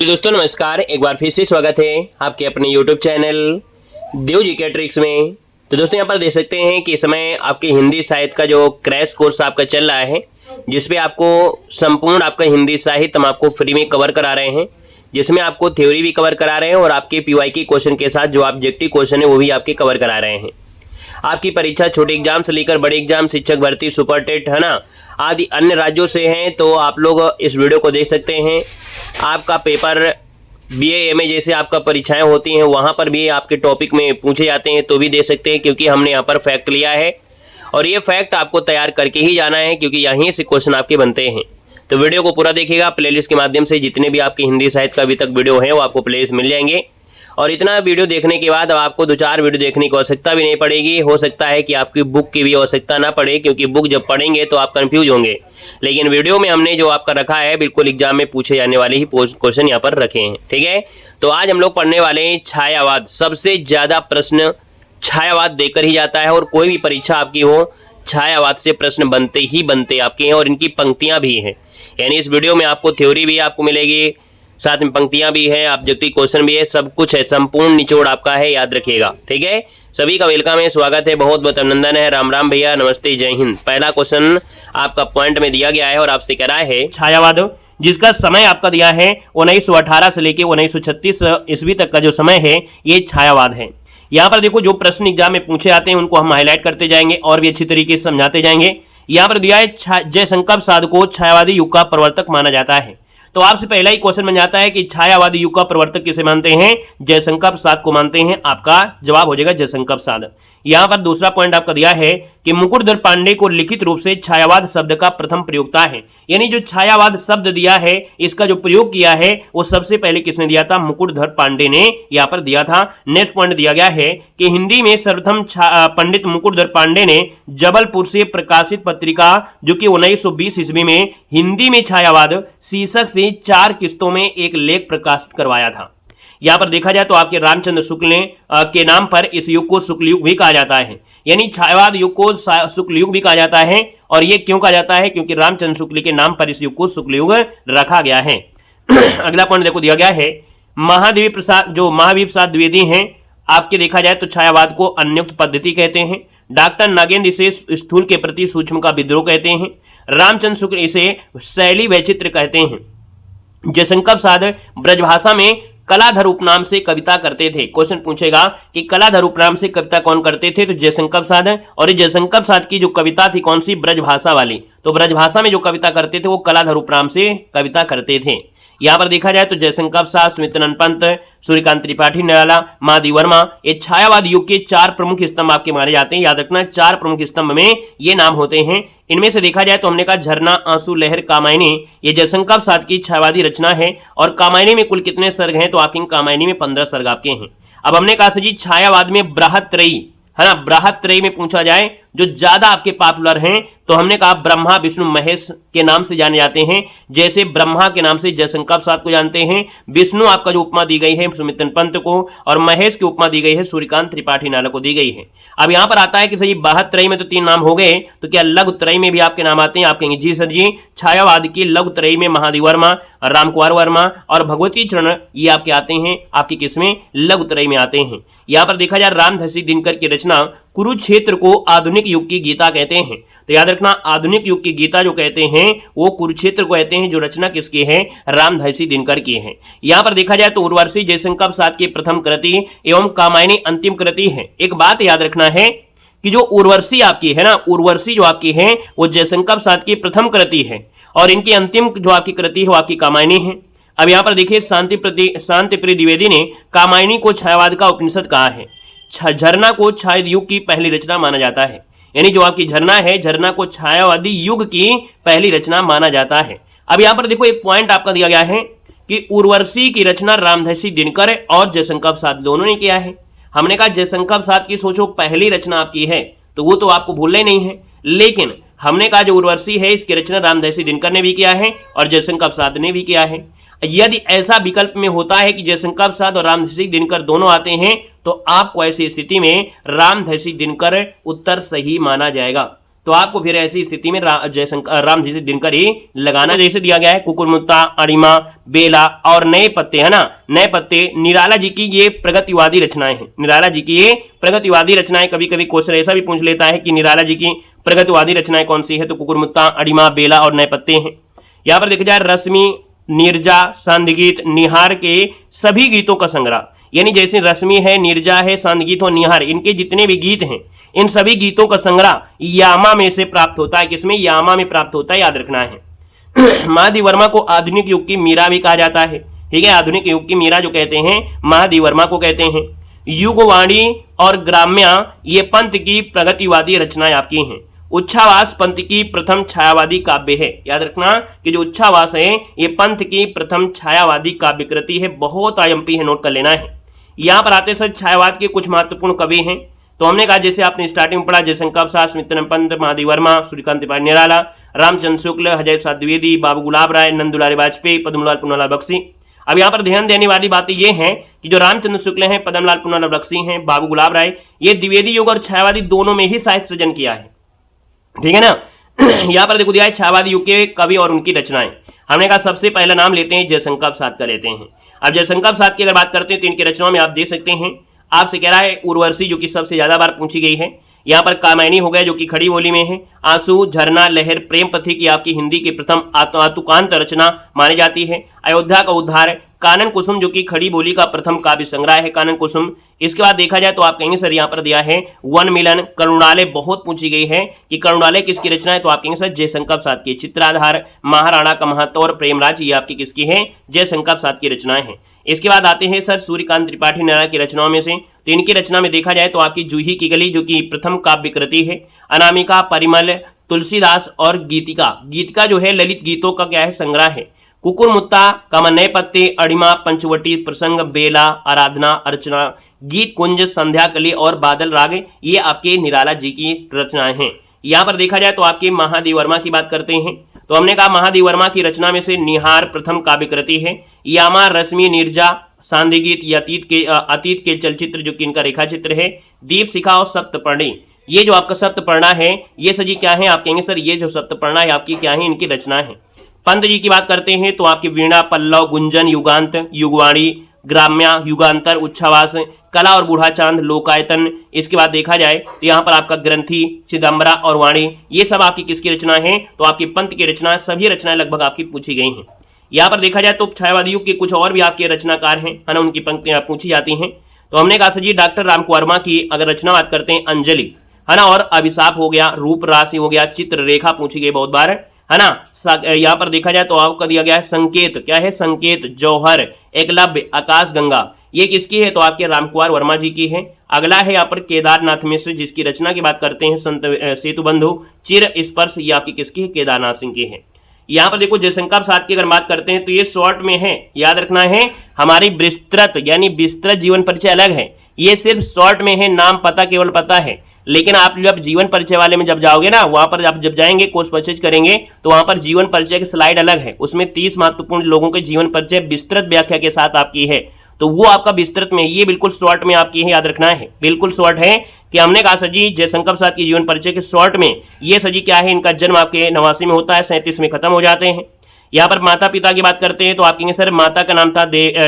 तो दोस्तों नमस्कार, एक बार फिर से स्वागत है आपके अपने YouTube चैनल देव जीके ट्रिक्स में। तो दोस्तों यहाँ पर देख सकते हैं कि इस समय आपके हिंदी साहित्य का जो क्रैश कोर्स आपका चल रहा है, जिसपे आपको संपूर्ण आपका हिंदी साहित्य हम आपको फ्री में कवर करा रहे हैं, जिसमें आपको थ्योरी भी कवर करा रहे हैं और आपके PYQ क्वेश्चन के साथ जो ऑब्जेक्टिव क्वेश्चन है वो भी आपके कवर करा रहे हैं। आपकी परीक्षा छोटे एग्जाम से लेकर बड़े एग्जाम, शिक्षक भर्ती, सुपर टेट है ना, आदि अन्य राज्यों से हैं, तो आप लोग इस वीडियो को देख सकते हैं। आपका पेपर BA MA जैसे आपका परीक्षाएं होती हैं, वहां पर भी आपके टॉपिक में पूछे जाते हैं, तो भी दे सकते हैं, क्योंकि हमने यहाँ पर फैक्ट लिया है और ये फैक्ट आपको तैयार करके ही जाना है, क्योंकि यहीं से क्वेश्चन आपके बनते हैं। तो वीडियो को पूरा देखिएगा। प्लेलिस्ट के माध्यम से जितने भी आपके हिंदी साहित्य का अभी तक वीडियो है वो आपको प्लेलिस्ट मिल जाएंगे, और इतना वीडियो देखने के बाद अब आपको 2-4 वीडियो देखने की आवश्यकता भी नहीं पड़ेगी। हो सकता है कि आपकी बुक की भी आवश्यकता ना पड़े, क्योंकि बुक जब पढ़ेंगे तो आप कंफ्यूज होंगे, लेकिन वीडियो में हमने जो आपका रखा है बिल्कुल एग्जाम में पूछे जाने वाले ही क्वेश्चन यहाँ पर रखे हैं। ठीक है, तो आज हम लोग पढ़ने वाले हैं छायावाद। सबसे ज्यादा प्रश्न छायावाद देकर ही जाता है, और कोई भी परीक्षा आपकी हो, छायावाद से प्रश्न बनते ही बनते आपके हैं, और इनकी पंक्तियां भी हैं। यानी इस वीडियो में आपको थ्योरी भी आपको मिलेगी, साथ में पंक्तियां भी है, ऑब्जेक्टिव क्वेश्चन भी है, सब कुछ है, संपूर्ण निचोड़ आपका है, याद रखिएगा। ठीक है, सभी का वेलकम है, स्वागत है, बहुत बहुत अभिनंदन है। राम राम भैया, नमस्ते, जय हिंद। पहला क्वेश्चन आपका पॉइंट में दिया गया है और आपसे कह रहा है छायावाद, जिसका समय आपका दिया है 1918 से लेके 1936 ईस्वी तक का जो समय है ये छायावाद है। यहाँ पर देखो, जो प्रश्न एग्जाम में पूछे आते हैं उनको हम हाईलाइट करते जाएंगे और भी अच्छी तरीके से समझाते जाएंगे। यहाँ पर दिया है जयशंकर प्रसाद को छायावादी युग का प्रवर्तक माना जाता है। तो आपसे पहला ही क्वेश्चन बन जाता है कि छायावादी युग का प्रवर्तक किसे मानते हैं? जयशंकर प्रसाद को मानते हैं। आपका जवाब हो जाएगा जयशंकर प्रसाद। यहां पर दूसरा पॉइंट आपका दिया है कि मुकुटधर पांडे को लिखित रूप से छायावाद शब्द का प्रथम प्रयोक्ता है। यानी जो छायावाद शब्द दिया है, इसका जो प्रयोग किया है वो सबसे पहले किसने दिया था? मुकुटधर पांडे ने यहाँ पर दिया था। नेक्स्ट पॉइंट दिया गया है कि हिंदी में सर्वप्रथम पंडित मुकुटधर पांडे ने जबलपुर से प्रकाशित पत्रिका जो कि 1920 ईस्वी में हिंदी में छायावाद शीर्षक से 4 किस्तों में एक लेख प्रकाशित करवाया था। यहां पर देखा जाए तो आपके रामचंद्र शुक्ल के नाम पर इस युग को शुक्ल युग भी कहा जाता है। यानी छायावाद युग को शुक्ल युग भी कहा जाता है। और ये क्यों कहा जाता है? क्योंकि रामचंद्र शुक्ल के नाम पर इस युग को शुक्ल युग रखा गया है। अगला पॉइंट देखो दिया गया है, महादेवी प्रसाद जो महावीर प्रसाद द्विवेदी हैं, आपके देखा जाए तो छायावाद को अन्युक्त पद्धति कहते हैं। डॉक्टर नागेंद्र इसे स्थूल के प्रति सूक्ष्म का विद्रोह कहते हैं। रामचंद्र शुक्ल इसे शैली वैचित्र कहते हैं। जयशंकर प्रसाद ब्रजभाषा में कलाधर उपनाम से कविता करते थे। क्वेश्चन पूछेगा कि कलाधर उपनाम से कविता कौन करते थे? तो जयशंकर प्रसाद। और जयशंकर प्रसाद की जो कविता थी कौन सी? ब्रजभाषा वाली। तो ब्रजभाषा में जो कविता करते थे वो कलाधर उपनाम से कविता करते थे। यहाँ पर देखा जाए तो जयशंकर प्रसाद, सुमित्रानंद पंत, सूर्यकांत त्रिपाठी निराला, महादेवी वर्मा, ये छायावाद युग के 4 प्रमुख स्तंभ आपके माने जाते हैं। याद रखना, 4 प्रमुख स्तंभ में ये नाम होते हैं। इनमें से देखा जाए तो हमने कहा झरना, आंसू, लहर, कामायनी, ये जयशंकर प्रसाद की छायावादी रचना है। और कामायनी में कुल कितने सर्ग हैं? तो आपके कामायनी में 15 सर्ग आपके हैं। अब हमने कहा जी छायावाद में बृहत्त्रयी है ना, बृहत्त्रयी में पूछा जाए जो ज्यादा आपके पॉपुलर हैं, तो हमने कहा ब्रह्मा, विष्णु, महेश के नाम से जाने जाते हैं। जैसे ब्रह्मा के नाम से जयशंकर प्रसाद को जानते हैं, विष्णु आपका जो उपमा दी गई है सुमित्रन पंत को, और महेश की उपमा दी गई है सूर्यकांत त्रिपाठी नाला को दी गई है। अब यहां पर आता है कि सही बृहत्त्रयी में तो 3 नाम हो गए, तो क्या लघुत्रयी में भी आपके नाम आते हैं? आप कहेंगे जी सर जी, छायावाद की लघुत्रयी में महादेवी वर्मा, रामकुमार वर्मा और भगवती चरण ये आपके आते हैं। आपकी किसमें? लघुत्रयी में आते हैं। यहां पर देखा जाए रामधसी दिनकर की रचना कुरुक्षेत्र को आधुनिक युग की गीता कहते हैं। तो याद रखना, आधुनिक युग की गीता जो कहते हैं वो कुरुक्षेत्र को कहते हैं, जो रचना किसकी है? रामधसी दिनकर की है। यहां पर देखा जाए तो उर्वशी जयशंकर प्रसाद की प्रथम कृति एवं कामायनी अंतिम कृति है। एक बात याद रखना है कि जो उर्वशी आपकी है ना, उर्वशी जो आपकी है वो जयशंकर प्रसाद की प्रथम कृति है, और इनकी अंतिम जो आपकी कृति है वो आपकी कामायनी है। अब यहां पर देखिए शांतिप्रिय द्विवेदी ने कामायनी को छायावाद का उपनिषद कहा है। झरना को छायावादी युग की पहली रचना माना जाता है। यानी जो आपकी झरना है, झरना को छायावादी युग की पहली रचना माना जाता है। अब यहां पर देखो एक पॉइंट आपका दिया गया है कि उर्वशी की रचना रामधसी दिनकर और जयशंकर प्रसाद दोनों ने किया है। हमने कहा जयशंकर प्रसाद की सोचो पहली रचना आपकी है, तो वो तो आपको भूलना ही नहीं है, लेकिन हमने कहा जो उर्वशी है इसकी रचना रामधसी दिनकर ने भी किया है और जयशंकर प्रसाद ने भी किया है। यदि ऐसा विकल्प में होता है कि जयशंकर प्रसाद और रामधसी दिनकर दोनों आते हैं, तो आपको ऐसी स्थिति में रामधसी दिनकर उत्तर सही माना जाएगा। तो आपको फिर ऐसी स्थिति में जयशंकर राम जी से दिनकर ही लगाना। जैसे दिया गया है कुकुरमुत्ता, अणिमा, बेला और नए पत्ते, है ना, नए पत्ते निराला जी की ये प्रगतिवादी रचनाएं हैं। निराला जी की ये प्रगतिवादी रचनाएं, कभी कभी क्वेश्चन ऐसा भी पूछ लेता है कि निराला जी की प्रगतिवादी रचनाएं कौन सी है, तो कुकुरमुत्ता, अणिमा, बेला और नए पत्ते हैं। यहां पर देखा जाए रश्मि, नीरजा, सांदगीत, निहार के सभी गीतों का संग्रह, यानी जैसे रश्मि है, नीरजा है, सांदगीत और निहार, इनके जितने भी गीत हैं इन सभी गीतों का संग्रह यामा में से प्राप्त होता है। किसमें? यामा में प्राप्त होता है, याद रखना है। महादेव वर्मा को आधुनिक युग की मीरा भी कहा जाता है, ठीक है, आधुनिक युग की मीरा जो कहते हैं महादेव वर्मा को कहते हैं। युगवाणी और ग्राम्या ये पंत की प्रगतिवादी रचनाएं आपकी हैं। उच्छावास पंत की प्रथम छायावादी काव्य है। याद रखना कि जो उच्छावास है ये पंत की प्रथम छायावादी काव्य कृति है। बहुत आईएमपी है, नोट कर लेना है। यहां पर आते सर छायावाद के कुछ महत्वपूर्ण कवि हैं। तो हमने कहा जैसे आपने स्टार्टिंग में पढ़ा जयशंकर प्रसाद, स्मितरन पंत, महादेव वर्मा, सूर्यकांत त्रिपाठी निराला, रामचंद्र शुक्ल, हजय प्रसाद द्विवेदी, बाबू गुलाब राय, नंदुलाल वाजपेयी, पद्मलाल पुन्नालाल बख्शी। अब यहाँ पर ध्यान देने वाली बातें ये हैं कि जो रामचंद्र शुक्ल हैं, पद्मलाल पुन्नालाल बख्शी हैं, बाबू गुलाब राय, ये द्विवेदी युग और छायावादी दोनों में ही साहित्य सृजन किया है, ठीक है ना। यहाँ पर देखो दिया है छायावादी युग के कवि और उनकी रचनाएं। हमने कहा सबसे पहला नाम लेते हैं जयशंकर प्रसाद का लेते हैं। अब जयशंकर प्रसाद की अगर बात करते हैं तो इनकी रचनाओं में आप देख सकते हैं, आपसे कह रहा है उर्वशी जो कि सबसे ज्यादा बार पूछी गई है। यहाँ पर कामायनी हो गया जो कि खड़ी बोली में है। आंसू, झरना, लहर, प्रेम पथिक की आपकी हिंदी की प्रथम आतुकांत रचना मानी जाती है। अयोध्या का उद्धार, कानन कुसुम जो कि खड़ी बोली का प्रथम काव्य संग्रह है, कानन कुसुम। इसके बाद देखा जाए तो आप कहेंगे सर यहाँ पर दिया है वन मिलन, करुणालय बहुत पूछी गई है कि करुणालय किसकी रचना है, तो आप कहेंगे सर जयशंकर प्रसाद की। चित्राधार, महाराणा का महत्व और प्रेमराज ये आपकी किसकी है, जयशंकर प्रसाद की रचनाएं हैं। इसके बाद आते हैं सर सूर्यकांत त्रिपाठी निराला की रचनाओं में से। तो इनकी रचना में देखा जाए तो आपकी जूही की गली जो कि प्रथम काव्य कृति है। अनामिका, परिमल, तुलसीदास और गीतिका, गीतिका जो है ललित गीतों का क्या है, संग्रह है। कुकुरमुत्ता, कामा, नए पत्ते, अणिमा, पंचवटी, प्रसंग, बेला, आराधना, अर्चना, गीत कुंज, संध्या कली और बादल राग ये आपके निराला जी की रचनाएं हैं। यहाँ पर देखा जाए तो आपके महादेव वर्मा की बात करते हैं। तो हमने कहा महादेव वर्मा की रचना में से निहार प्रथम काव्य कृति है। यामा, रश्मि, नीरजा, सांदीगीत, अतीत के चलचित्र जो कि इनका रेखा चित्र है। दीप शिखा और सप्तपर्णी, ये जो आपका सप्तपर्णा है ये सजी क्या है, आप कहेंगे सर ये जो सप्तपर्णा है आपकी क्या है, इनकी रचना है। पंत जी की बात करते हैं तो आपकी वीणा, पल्लव, गुंजन, युगांत, युगवाणी, ग्राम्या, युगांतर, उच्छावास, कला और बूढ़ा चांद, लोकायतन। इसके बाद देखा जाए तो यहाँ पर आपका ग्रंथि, चिदम्बरा और वाणी ये सब आपकी किसकी रचना है, तो आपकी पंत की रचना, सभी रचनाएं लगभग आपकी पूछी गई हैं। यहाँ पर देखा जाए तो छायावादी युग के कुछ और भी आपके रचनाकार हैं, है ना, उनकी पंक्तियां पूछी जाती हैं। तो हमने कहा सर जी डॉक्टर रामकुमार वर्मा की अगर रचना बात करते हैं अंजलि, है ना, और अभिशाप हो गया, रूप राशि हो गया, चित्र रेखा पूछी गई बहुत बार, है ना। यहाँ पर देखा जाए तो आपका दिया गया है संकेत, क्या है, संकेत, जौहर, एकलव्य, आकाश गंगा, ये किसकी है, तो आपके रामकुमार वर्मा जी की है। अगला है यहाँ पर केदारनाथ मिश्र जिसकी रचना की बात करते हैं संत सेतुबंधु, चिर स्पर्श, ये आपकी किसकी है, केदारनाथ सिंह की है। यहाँ पर देखो जयशंकर प्रसाद की अगर बात करते हैं तो ये शॉर्ट में है, याद रखना है, हमारी विस्तृत यानी विस्तृत जीवन परिचय अलग है, ये सिर्फ शॉर्ट में है, नाम पता केवल पता है। लेकिन आप जब जीवन परिचय वाले में जब जाओगे ना, वहां पर आप जब जाएंगे कोर्स परचेज करेंगे तो वहां पर जीवन परिचय की स्लाइड अलग है, उसमें 30 महत्वपूर्ण लोगों के जीवन परिचय विस्तृत व्याख्या के साथ आपकी है, तो वो आपका विस्तृत में, ये बिल्कुल शॉर्ट में आपकी है, याद रखना है, बिल्कुल शॉर्ट है। कि हमने कहा सजी जयशंकर प्रसाद की जीवन परिचय के शॉर्ट में ये सजी क्या है, इनका जन्म आपके 89 में होता है, 37 में खत्म हो जाते हैं। यहाँ पर माता पिता की बात करते हैं तो आप कहेंगे सर माता का नाम था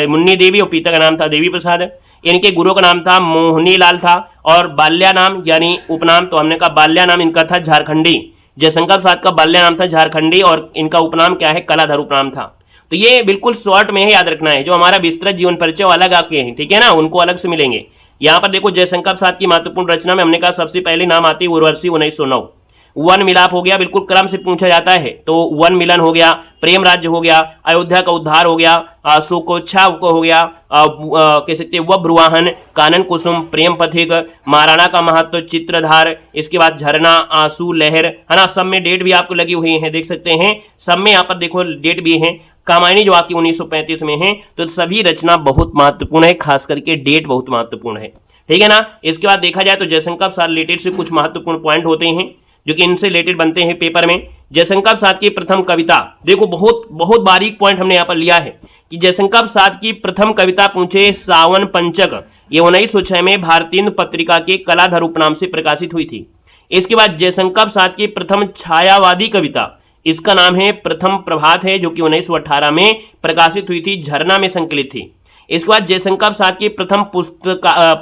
मुन्नी देवी और पिता का नाम था देवी प्रसाद, इनके गुरु का नाम था मोहनी लाल था, और बाल्या नाम यानी उपनाम, तो हमने कहा बाल्या नाम इनका था झारखंडी, जयशंकर प्रसाद का बाल्या नाम था झारखंडी और इनका उपनाम क्या है, कलाधर उपनाम था। तो ये बिल्कुल शॉर्ट में है, याद रखना है, जो हमारा विस्तृत जीवन परिचय अलग आपके हैं, ठीक है ना, उनको अलग से मिलेंगे। यहाँ पर देखो जयशंकर प्रसाद की महत्वपूर्ण रचना में हमने कहा सबसे पहले नाम आती है उर्वशी 1909, वन मिलाप हो गया, बिल्कुल क्रम से पूछा जाता है, तो वन मिलन हो गया, प्रेम राज्य हो गया, अयोध्या का उद्धार हो गया, शोकोच्छा को हो गया, कह सकते हैं वब्रुवाहन, कानन कुसुम, प्रेम पथिक, महाराणा का महत्व, चित्रधार, इसके बाद झरना, आंसू, लहर, है ना, सब में डेट भी आपको लगी हुई है, देख सकते हैं, सब में यहाँ पर देखो डेट भी है। कामायनी जो आपकी 1935 में है, तो सभी रचना बहुत महत्वपूर्ण है, खास करके डेट बहुत महत्वपूर्ण है, ठीक है ना। इसके बाद देखा जाए तो जयशंकर प्रसाद रिलेटेड से कुछ महत्वपूर्ण पॉइंट होते हैं जो कि इनसे रिलेटेड बनते हैं पेपर में। जयशंकर प्रसाद की प्रथम कविता, देखो बहुत बहुत बारीक पॉइंट हमने यहाँ पर लिया है कि जयशंकर प्रसाद की प्रथम कविता पूछे सावन पंचक, ये 1906 में भारतीय पत्रिका के कलाधर उपनाम से प्रकाशित हुई थी। इसके बाद जयशंकर प्रसाद की प्रथम छायावादी कविता, इसका नाम है प्रथम प्रभात है, जो कि 1918 में प्रकाशित हुई थी, झरना में संकलित थी। इसके बाद जयशंकर प्रसाद की प्रथम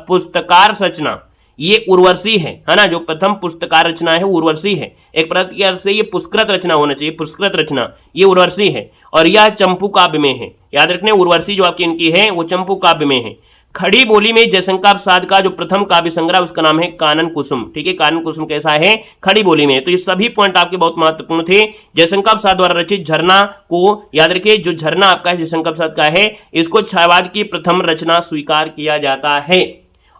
पुस्तकार रचना, ये उर्वशी है ना, जो प्रथम पुस्तकार रचना है उर्वशी है। एक प्रकार से ये पुष्कृत रचना होना चाहिए, पुष्कृत रचना, ये उर्वशी है और यह चंपू काव्य में है। याद रखने, उर्वशी जो आपकी इनकी है वो चंपू काव्य में है। खड़ी बोली में जयशंकर प्रसाद का जो प्रथम काव्य संग्रह उसका नाम है कानन कुसुम। ठीक है, कानन कुसुम कैसा है, खड़ी बोली में। तो ये सभी पॉइंट आपके बहुत महत्वपूर्ण थे। जयशंकर प्रसाद द्वारा रचित झरना को याद रखिए, जो झरना आपका है जयशंकर प्रसाद का है, इसको छायावाद की प्रथम रचना स्वीकार किया जाता है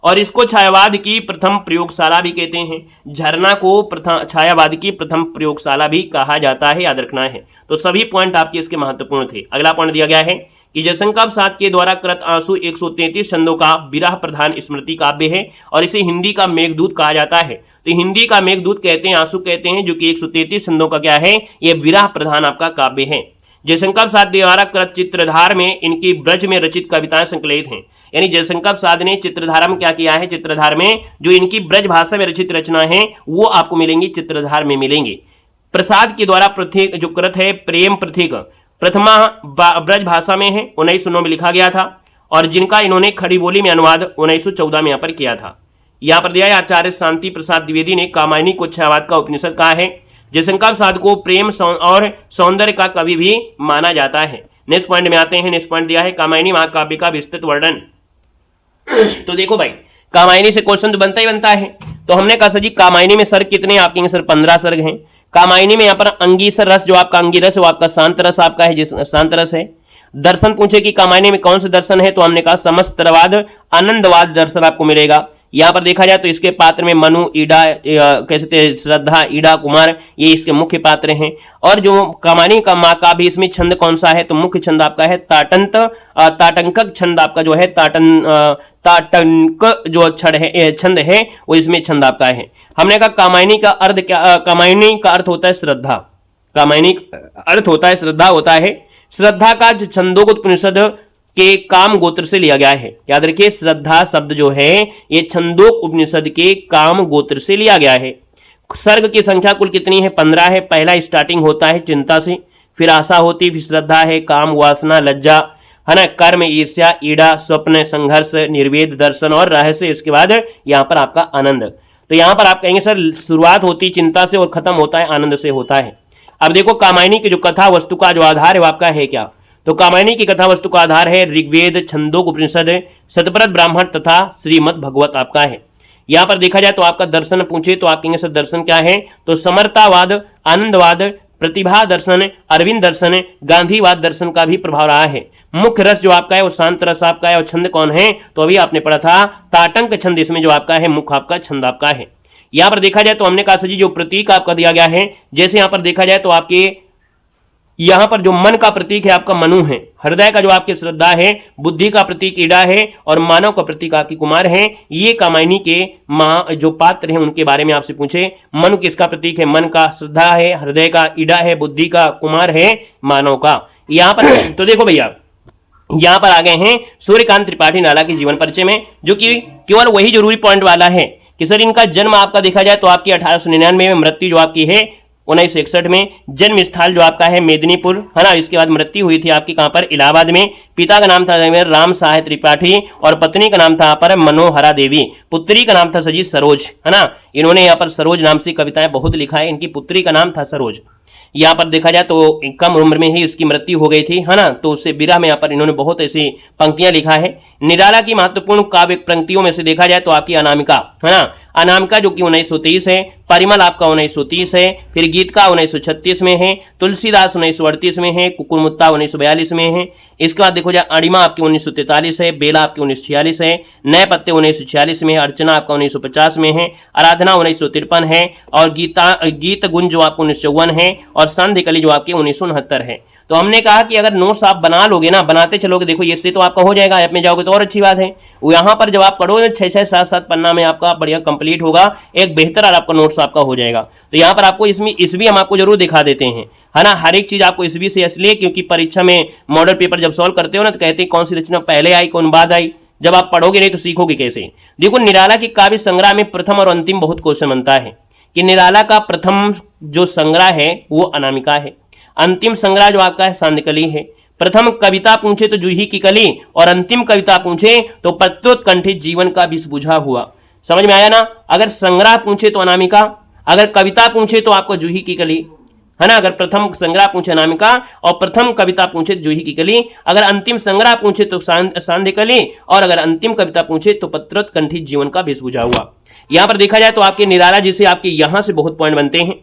और इसको छायावाद की प्रथम प्रयोगशाला भी कहते हैं। झरना को प्रथम छायावाद की प्रथम प्रयोगशाला भी कहा जाता है, याद रखना है। तो सभी पॉइंट आपके इसके महत्वपूर्ण थे। अगला पॉइंट दिया गया है कि जयशंकर प्रसाद के द्वारा कृत आंसू 133 छंदों का विरह प्रधान स्मृति काव्य है और इसे हिंदी का मेघदूत कहा जाता है। तो हिंदी का मेघदूत कहते हैं, आंसू कहते हैं, जो कि 133 छंदों का क्या है, ये विरह प्रधान आपका काव्य है। जयशंकर प्रसाद द्वारा कृत चित्रधार में इनकी ब्रज में रचित कविताएं संकलित हैं। यानी जयशंकर प्रसाद ने चित्रधारा में क्या किया है, चित्रधार में जो इनकी ब्रज भाषा में रचित रचना है वो आपको मिलेंगी चित्रधार में मिलेंगी। प्रसाद के द्वारा प्रतीक जो कृत है प्रेम प्रतीक, प्रथमा ब्रज भाषा में है, 1909 में लिखा गया था और जिनका इन्होंने खड़ी बोली में अनुवाद 1914 में यहाँ पर किया था। यहाँ पर दिया है आचार्य शांति प्रसाद द्विवेदी ने कामायनी को छायावाद का उपनिषद कहा है। जयशंकर प्रसाद को प्रेम और सौंदर्य का कवि भी माना जाता है। नेक्स्ट पॉइंट में आते हैं। नेक्स्ट पॉइंट दिया है कामायनी महाकाव्य का विस्तृत वर्णन। तो देखो भाई, कामायनी से क्वेश्चन तो बनता ही बनता है। तो हमने कहा सर जी कामायनी में सर कितने, आपके सर 15 सर्ग हैं। कामायनी में यहाँ पर अंगीसर रस, जो आपका अंगिरस है वो आपका शांत रस आपका है, जिस शांत रस है। दर्शन पूछे कि कामायनी में कौन से दर्शन है, तो हमने कहा समस्तवाद आनंदवाद दर्शन आपको मिलेगा। यहाँ पर देखा जाए तो इसके पात्र में मनु, ईडा, कैसे श्रद्धा, ईडा, कुमार, ये इसके मुख्य पात्र हैं। और जो कामायनी का महाकाव्य, इसमें छंद कौन सा है, तो मुख्य छंद आपका है ताटंकक छंद आपका जो है ताटंक जो छंद है वो इसमें छंद आपका है। हमने कहा कामायनी का अर्थ क्या, कामायनी का अर्थ होता है श्रद्धा। कामायनी अर्थ होता है श्रद्धा होता है। श्रद्धा का छंदोपनिषद के काम गोत्र से लिया गया है। याद रखिए, श्रद्धा शब्द जो है ये छंदोक उपनिषद के काम गोत्र से लिया गया है। सर्ग की संख्या कुल कितनी है, 15 है। पहला स्टार्टिंग होता है चिंता से, फिर आशा होती, फिर श्रद्धा है, काम, वासना, लज्जा, है ना, कर्म, ईर्ष्या, ईड़ा, स्वप्न, संघर्ष, निर्वेद, दर्शन और रहस्य। इसके बाद यहाँ पर आपका आनंद। तो यहाँ पर आप कहेंगे सर शुरुआत होती चिंता से और खत्म होता है आनंद से होता है। अब देखो कामायनी की जो कथा वस्तु का जो आधार है वो आपका है क्या, तो कामायनी की कथा वस्तु का आधार है ऋग्वेद, छंदोक उपनिषद, शतपथ ब्राह्मण तथा श्रीमद् भगवत आपका है। यहाँ पर देखा जाए तो आपका दर्शन पूछे तो आप कहेंगे सर दर्शन क्या है, तो समर्तावाद, आनंदवाद, प्रतिभा दर्शन, अरविंद दर्शन, गांधीवाद दर्शन का भी प्रभाव रहा है। मुख्य रस जो आपका है वो शांत रस आपका है और छंद कौन है, तो अभी आपने पढ़ा था ताटंक छंद, इसमें जो आपका है मुख्य आपका छंद आपका है। यहाँ पर देखा जाए तो हमने कहा सर जी जो प्रतीक आपका दिया गया है, जैसे यहाँ पर देखा जाए तो आपके यहाँ पर जो मन का प्रतीक है आपका मनु है, हृदय का जो आपके श्रद्धा है, बुद्धि का प्रतीक ईड़ा है और मानव का प्रतीक आपकी कुमार है। ये कामायनी के जो पात्र हैं उनके बारे में आपसे पूछे, मनु किसका प्रतीक है, मन का श्रद्धा है, हृदय का ईड़ा है, बुद्धि का कुमार है, मानव का। यहाँ पर तो देखो भैया यहाँ पर आ गए हैं सूर्यकांत त्रिपाठी नाला के जीवन परिचय में, जो कि केवल वही जरूरी पॉइंट वाला है कि सर इनका जन्म आपका देखा जाए तो आपकी 1899 में, मृत्यु जो आपकी है 1961 में, जन्म स्थल जो आपका है मेदिनीपुर, है ना। इसके बाद मृत्यु हुई थी आपकी कहाँ पर, इलाहाबाद में। पिता का नाम था राम सहाय त्रिपाठी और पत्नी का नाम था यहाँ पर मनोहरा देवी। पुत्री का नाम था सजी सरोज, है ना। इन्होंने यहाँ पर सरोज नाम से कविताएं बहुत लिखा है। इनकी पुत्री का नाम था सरोज। यहाँ पर देखा जाए तो कम उम्र में ही इसकी मृत्यु हो गई थी, है ना। तो उससे विरह में यहाँ पर इन्होंने बहुत ऐसी पंक्तियां लिखा है। निराला की महत्वपूर्ण काव्य पंक्तियों में से देखा जाए तो आपकी अनामिका, है ना, अनामिका जो कि 1930 है, परिमल आपका 1930 है, फिर गीत का 1936 में है, तुलसीदास 1938 में है, कुकुरमुत्ता 1942 में है। इसके बाद देखो जाए अणिमा आपकी 1943 है, बेला आपकी 1946 है, नए पत्ते 1946 में है, अर्चना आपका 1950 में है, आराधना 1953 है और गीत गुंज जो आपको 1954 है और संधि कली जो आपकी 1969 है। तो हमने कहा कि अगर नोट्स आप बना लोगे ना, बनाते चलोगे, देखो ये से तो आपका हो जाएगा, ऐप में जाओगे तो और अच्छी बात है। यहाँ पर जब आप पढ़ोगे 6-6, 7-7 पन्ना में आपका बढ़िया कंप्लीट होगा, एक बेहतर आपका नोट्स आपका हो जाएगा। तो यहाँ पर आपको इसमें भी हम आपको जरूर दिखा देते हैं, है ना। हर एक चीज आपको इसमें से इसलिए क्योंकि परीक्षा में मॉडल पेपर जब सॉल्व करते हो ना तो कहते हैं कौन सी रचना पहले आई कौन बाद आई। जब आप पढ़ोगे नहीं तो सीखोगे कैसे। देखो निराला की काव्य संग्रह में प्रथम और अंतिम बहुत क्वेश्चन बनता है। कि निराला का प्रथम जो संग्रह है वो अनामिका है, अंतिम संग्रह जो आपका है सांदकली है। प्रथम कविता पूछे तो जूही की कली, और अंतिम कविता पूछे तो पत्रोत्कंठित जीवन का विष बुझा हुआ। समझ में आया ना? अगर संग्रह पूछे तो अनामिका, अगर कविता पूछे तो आपको जूही की कली, है ना। अगर प्रथम संग्रह पूछे अनामिका और प्रथम कविता पूछे तो जूही की कली, अगर अंतिम संग्रह पूछे तो सांदकली, और अगर अंतिम कविता पूछे तो पत्रोत्कंठित जीवन का विष बुझा हुआ। यहां पर देखा जाए तो आपके निराला जी से आपके यहां से बहुत पॉइंट बनते हैं।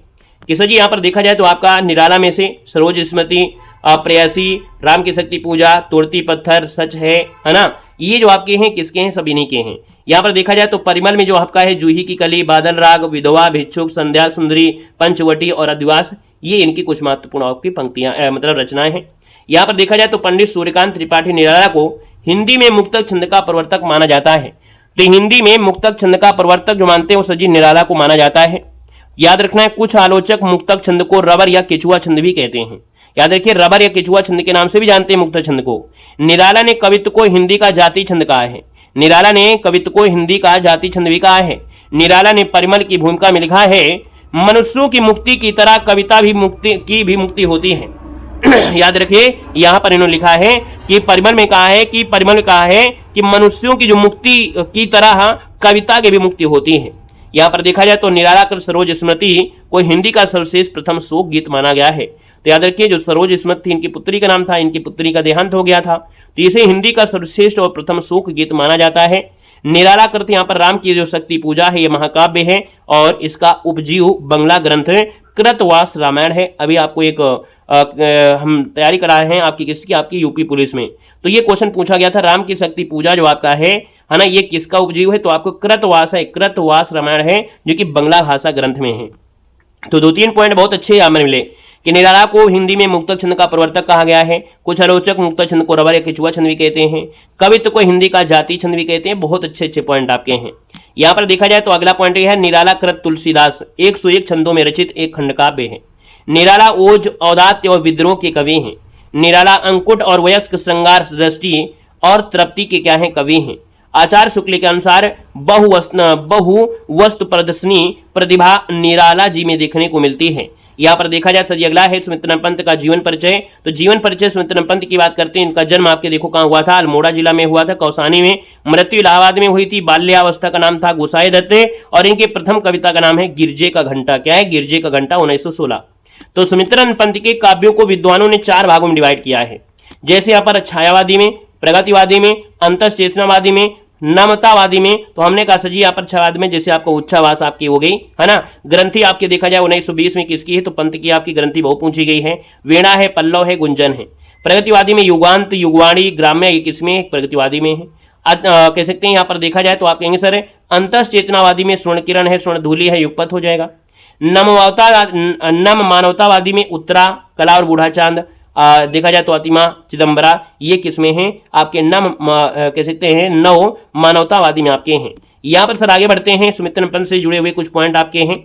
किशोर जी, यहां पर देखा जाए तो आपका निराला में से सरोज स्मृति, प्रेयसी, राम की शक्ति पूजा, तोड़ती पत्थर, सच है ना, ये जो आपके हैं किसके हैं? सभी नहीं के हैं। यहाँ पर देखा जाए तो परिमल में जो आपका है जूही की कली, बादल राग, विधवा, भिक्षुक, संध्या सुंदरी, पंचवटी और अधिवास, ये इनकी कुछ महत्वपूर्ण आपकी पंक्तियां मतलब रचनाएं हैं। यहाँ पर देखा जाए तो पंडित सूर्यकांत त्रिपाठी निराला को हिंदी में मुक्तक छंद का प्रवर्तक माना जाता है। तो हिंदी में मुक्तक छंद का प्रवर्तक जो मानते हैं वो सजी निराला को माना जाता है। याद रखना है, कुछ आलोचक मुक्तक छंद को रबर या केचुआ छंद भी कहते हैं। याद रखिए, रबर या केचुआ छंद के नाम से भी जानते हैं मुक्तक छंद को। निराला ने कवित्व को हिंदी का जाति छंद कहा है। निराला ने कवित्व को हिंदी का जाति छंद भी कहा है। निराला ने परिमल की भूमिका में लिखा है, मनुष्यों की मुक्ति की तरह कविता भी मुक्ति होती है। याद रखिए, यहां पर इन्होंने लिखा है कि परिमल में कहा है कि मनुष्यों की जो मुक्ति की तरह कविता की भी मुक्ति होती है। यहाँ पर देखा जाए तो निराला कर सरोज स्मृति को हिंदी का सर्वश्रेष्ठ प्रथम शोक गीत माना गया है। तो याद रखिए, जो सरोज स्मृति इनकी पुत्री का नाम था, इनकी पुत्री का देहांत हो गया था, तो इसे हिंदी का सर्वश्रेष्ठ और प्रथम शोक गीत माना जाता है। निराला कृत यहाँ पर राम की जो शक्ति पूजा है ये महाकाव्य है, और इसका उपजीव बंगला ग्रंथ कृतवास रामायण है। अभी आपको एक हम तैयारी करा रहे हैं आपकी किसकी? आपकी यूपी पुलिस में। तो ये क्वेश्चन पूछा गया था, राम की शक्ति पूजा जो आपका है ना, ये किसका उपजीव है? तो आपको कृतवास है, कृतवास रामायण है, जो कि बंगला भाषा ग्रंथ में है। तो 2-3 पॉइंट बहुत अच्छे यहाँ मिले कि निराला को हिंदी में मुक्तक छंद का प्रवर्तक कहा गया है। कुछ आलोचक मुक्तक छंद को रबर या केचुआ छंद भी कहते हैं। कवित्व को हिंदी का जाति छंद भी कहते हैं। बहुत अच्छे पॉइंट आपके हैं। यहाँ पर देखा जाए तो अगला पॉइंट यह है, निराला कृत तुलसीदास 101 छंदों में रचित एक खंड काव्य है। निराला ओज, औदात्य और विद्रोह के कवि हैं। निराला अंकुट और वयस्क श्रृंगार दृष्टि और तृप्ति के क्या हैं? कवि हैं। आचार्य शुक्ल के अनुसार बहु वस्तु प्रदर्शनी प्रतिभा निराला जी में देखने को मिलती है। यहाँ पर देखा जाए सर, अगला है सुमित्रन पंत का जीवन परिचय। तो जीवन परिचय सुमित्रन पंत की बात करते हैं। इनका जन्म आपके देखो कहाँ हुआ था? अल्मोड़ा जिला में हुआ था, कौसानी में। मृत्यु इलाहाबाद में हुई थी। बाल्यावस्था का नाम था गोसाई दत्त, और इनके प्रथम कविता का नाम है गिरजे का घंटा। क्या है? गिरजे का घंटा, 1916। तो सुमित्रन पंत के काव्यों को विद्वानों ने 4 भागों में डिवाइड किया है। जैसे यहाँ पर छायावादी में, प्रगतिवादी में, अंतश्चेतनावादी में, नमतावादी में। तो हमने कहा सजी यहाँ पर छायावादी में जैसे आपको उच्छावास आपकी हो गई है ना। ग्रंथि आपके देखा जाए 1920 में किसकी है? तो पंत की आपकी ग्रंथि बहुत पूछी गई है। वीणा है, पल्लव है, गुंजन है। प्रगतिवादी में युगांत, युगवाणी, ग्राम्य, ये किसमें? प्रगतिवादी में है। कह सकते हैं यहाँ पर देखा जाए तो आप कहेंगे सर अंतश्चेतनावादी में स्वर्ण किरण है, स्वर्ण धूलि है, युगपथ हो जाएगा। नम मानवतावादी में उत्तरा, कला और बूढ़ा चांद। देखा जाए तो अतिमा, चिदम्बरा, ये किसमें हैं? आपके कह सकते हैं नव मानवतावादी में आपके हैं। यहाँ पर सर आगे बढ़ते हैं। सुमित्रन पंत से जुड़े हुए कुछ पॉइंट आपके हैं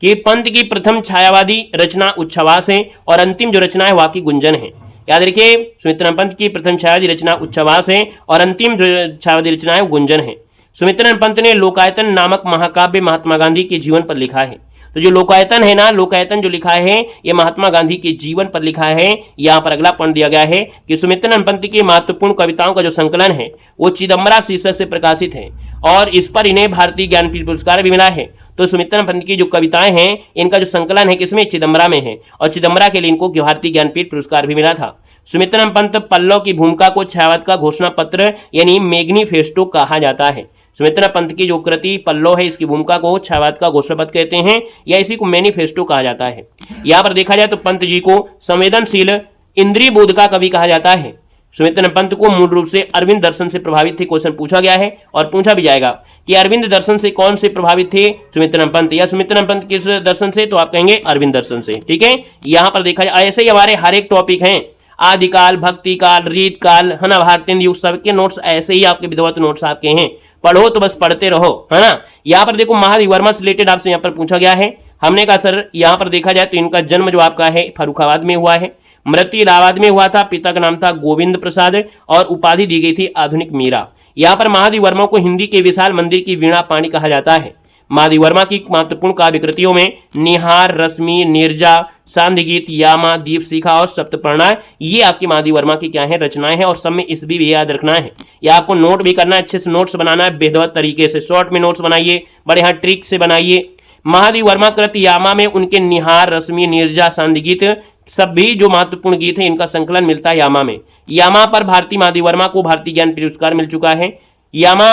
कि पंत की प्रथम छायावादी रचना उच्छ्वास है, और अंतिम जो रचना है वह की गुंजन है। याद रखिए, सुमित्रन पंत की प्रथम छायावादी रचना उच्छ्वास है, और अंतिम जो छायावादी रचना है वो गुंजन है। सुमित्रन पंत ने लोकायतन नामक महाकाव्य महात्मा गांधी के जीवन पर लिखा है। तो जो लोकायतन है ना, लोकायतन जो लिखा है ये महात्मा गांधी के जीवन पर लिखा है। यहाँ पर अगला पॉइंट दिया गया है कि सुमित्रन पंत की महत्वपूर्ण कविताओं का जो संकलन है वो चिदम्बरा शीर्षक से प्रकाशित है, और इस पर इन्हें भारतीय ज्ञानपीठ पुरस्कार भी मिला है। तो सुमित्रन पंत की जो कविताएं हैं इनका जो संकलन है किसमें? चिदम्बरा में है, और चिदम्बरा के लिए इनको भारतीय ज्ञानपीठ पुरस्कार भी मिला था। सुमित्रन पंत पल्लव की भूमिका को छायावाद का घोषणा पत्र यानी मैग्निफेस्टो कहा जाता है। सुमित्रन पंत की जो कृति पल्लव है इसकी भूमिका को छायावाद का घोषणा पत्र कहते हैं, या इसी को मैनिफेस्टो कहा जाता है। यहाँ पर देखा जाए तो पंत जी को संवेदनशील इंद्रिय बोध का कवि कहा जाता है। सुमित्रन पंत को मूल रूप से अरविंद दर्शन से प्रभावित थे। क्वेश्चन पूछा गया है और पूछा भी जाएगा कि अरविंद दर्शन से कौन से प्रभावित थे? सुमित्रन पंत। या सुमित्रन पंत किस दर्शन से? तो आप कहेंगे अरविंद दर्शन से। ठीक है, यहाँ पर देखा जाए ऐसे ही हमारे हर एक टॉपिक हैं, आदिकाल, भक्ति काल, रीत काल, है ना, भारतीय युग, सबके नोट्स ऐसे ही आपके विधिवत नोट्स आपके हैं। पढ़ो तो बस पढ़ते रहो, है ना। यहाँ पर देखो महादेव वर्मा से रिलेटेड आपसे यहाँ पर पूछा गया है। हमने कहा सर यहाँ पर देखा जाए तो इनका जन्म जो आपका है फर्रुखाबाद में हुआ है, मृत्यु इलाहाबाद में हुआ था। पिता का नाम था गोविंद प्रसाद, और उपाधि दी गई थी आधुनिक मीरा। यहाँ पर महादेव वर्मा को हिंदी के विशाल मंदिर की वीणा पाणी कहा जाता है। महादेवी वर्मा की महत्वपूर्ण काव्य कृतियों में निहार, रश्मि, नीरजा, सांध्य गीत, यामा, दीप शिखा और सप्तपर्णा, ये आपकी महादेवी वर्मा की क्या है, रचनाएं हैं। और सब में इस भी याद रखना है, या आपको नोट भी करना है, अच्छे से नोट्स बनाना है, बेहद तरीके से शॉर्ट में नोट्स बनाइए, बड़े यहाँ ट्रिक से बनाइए। महादेवी वर्मा कृत यामा में उनके निहार, रश्मि, नीरजा, सांध्य गीत सभी जो महत्वपूर्ण गीत है इनका संकलन मिलता है यामा में। यामा पर भारती महादेवी वर्मा को भारतीय ज्ञान पुरस्कार मिल चुका है। यामा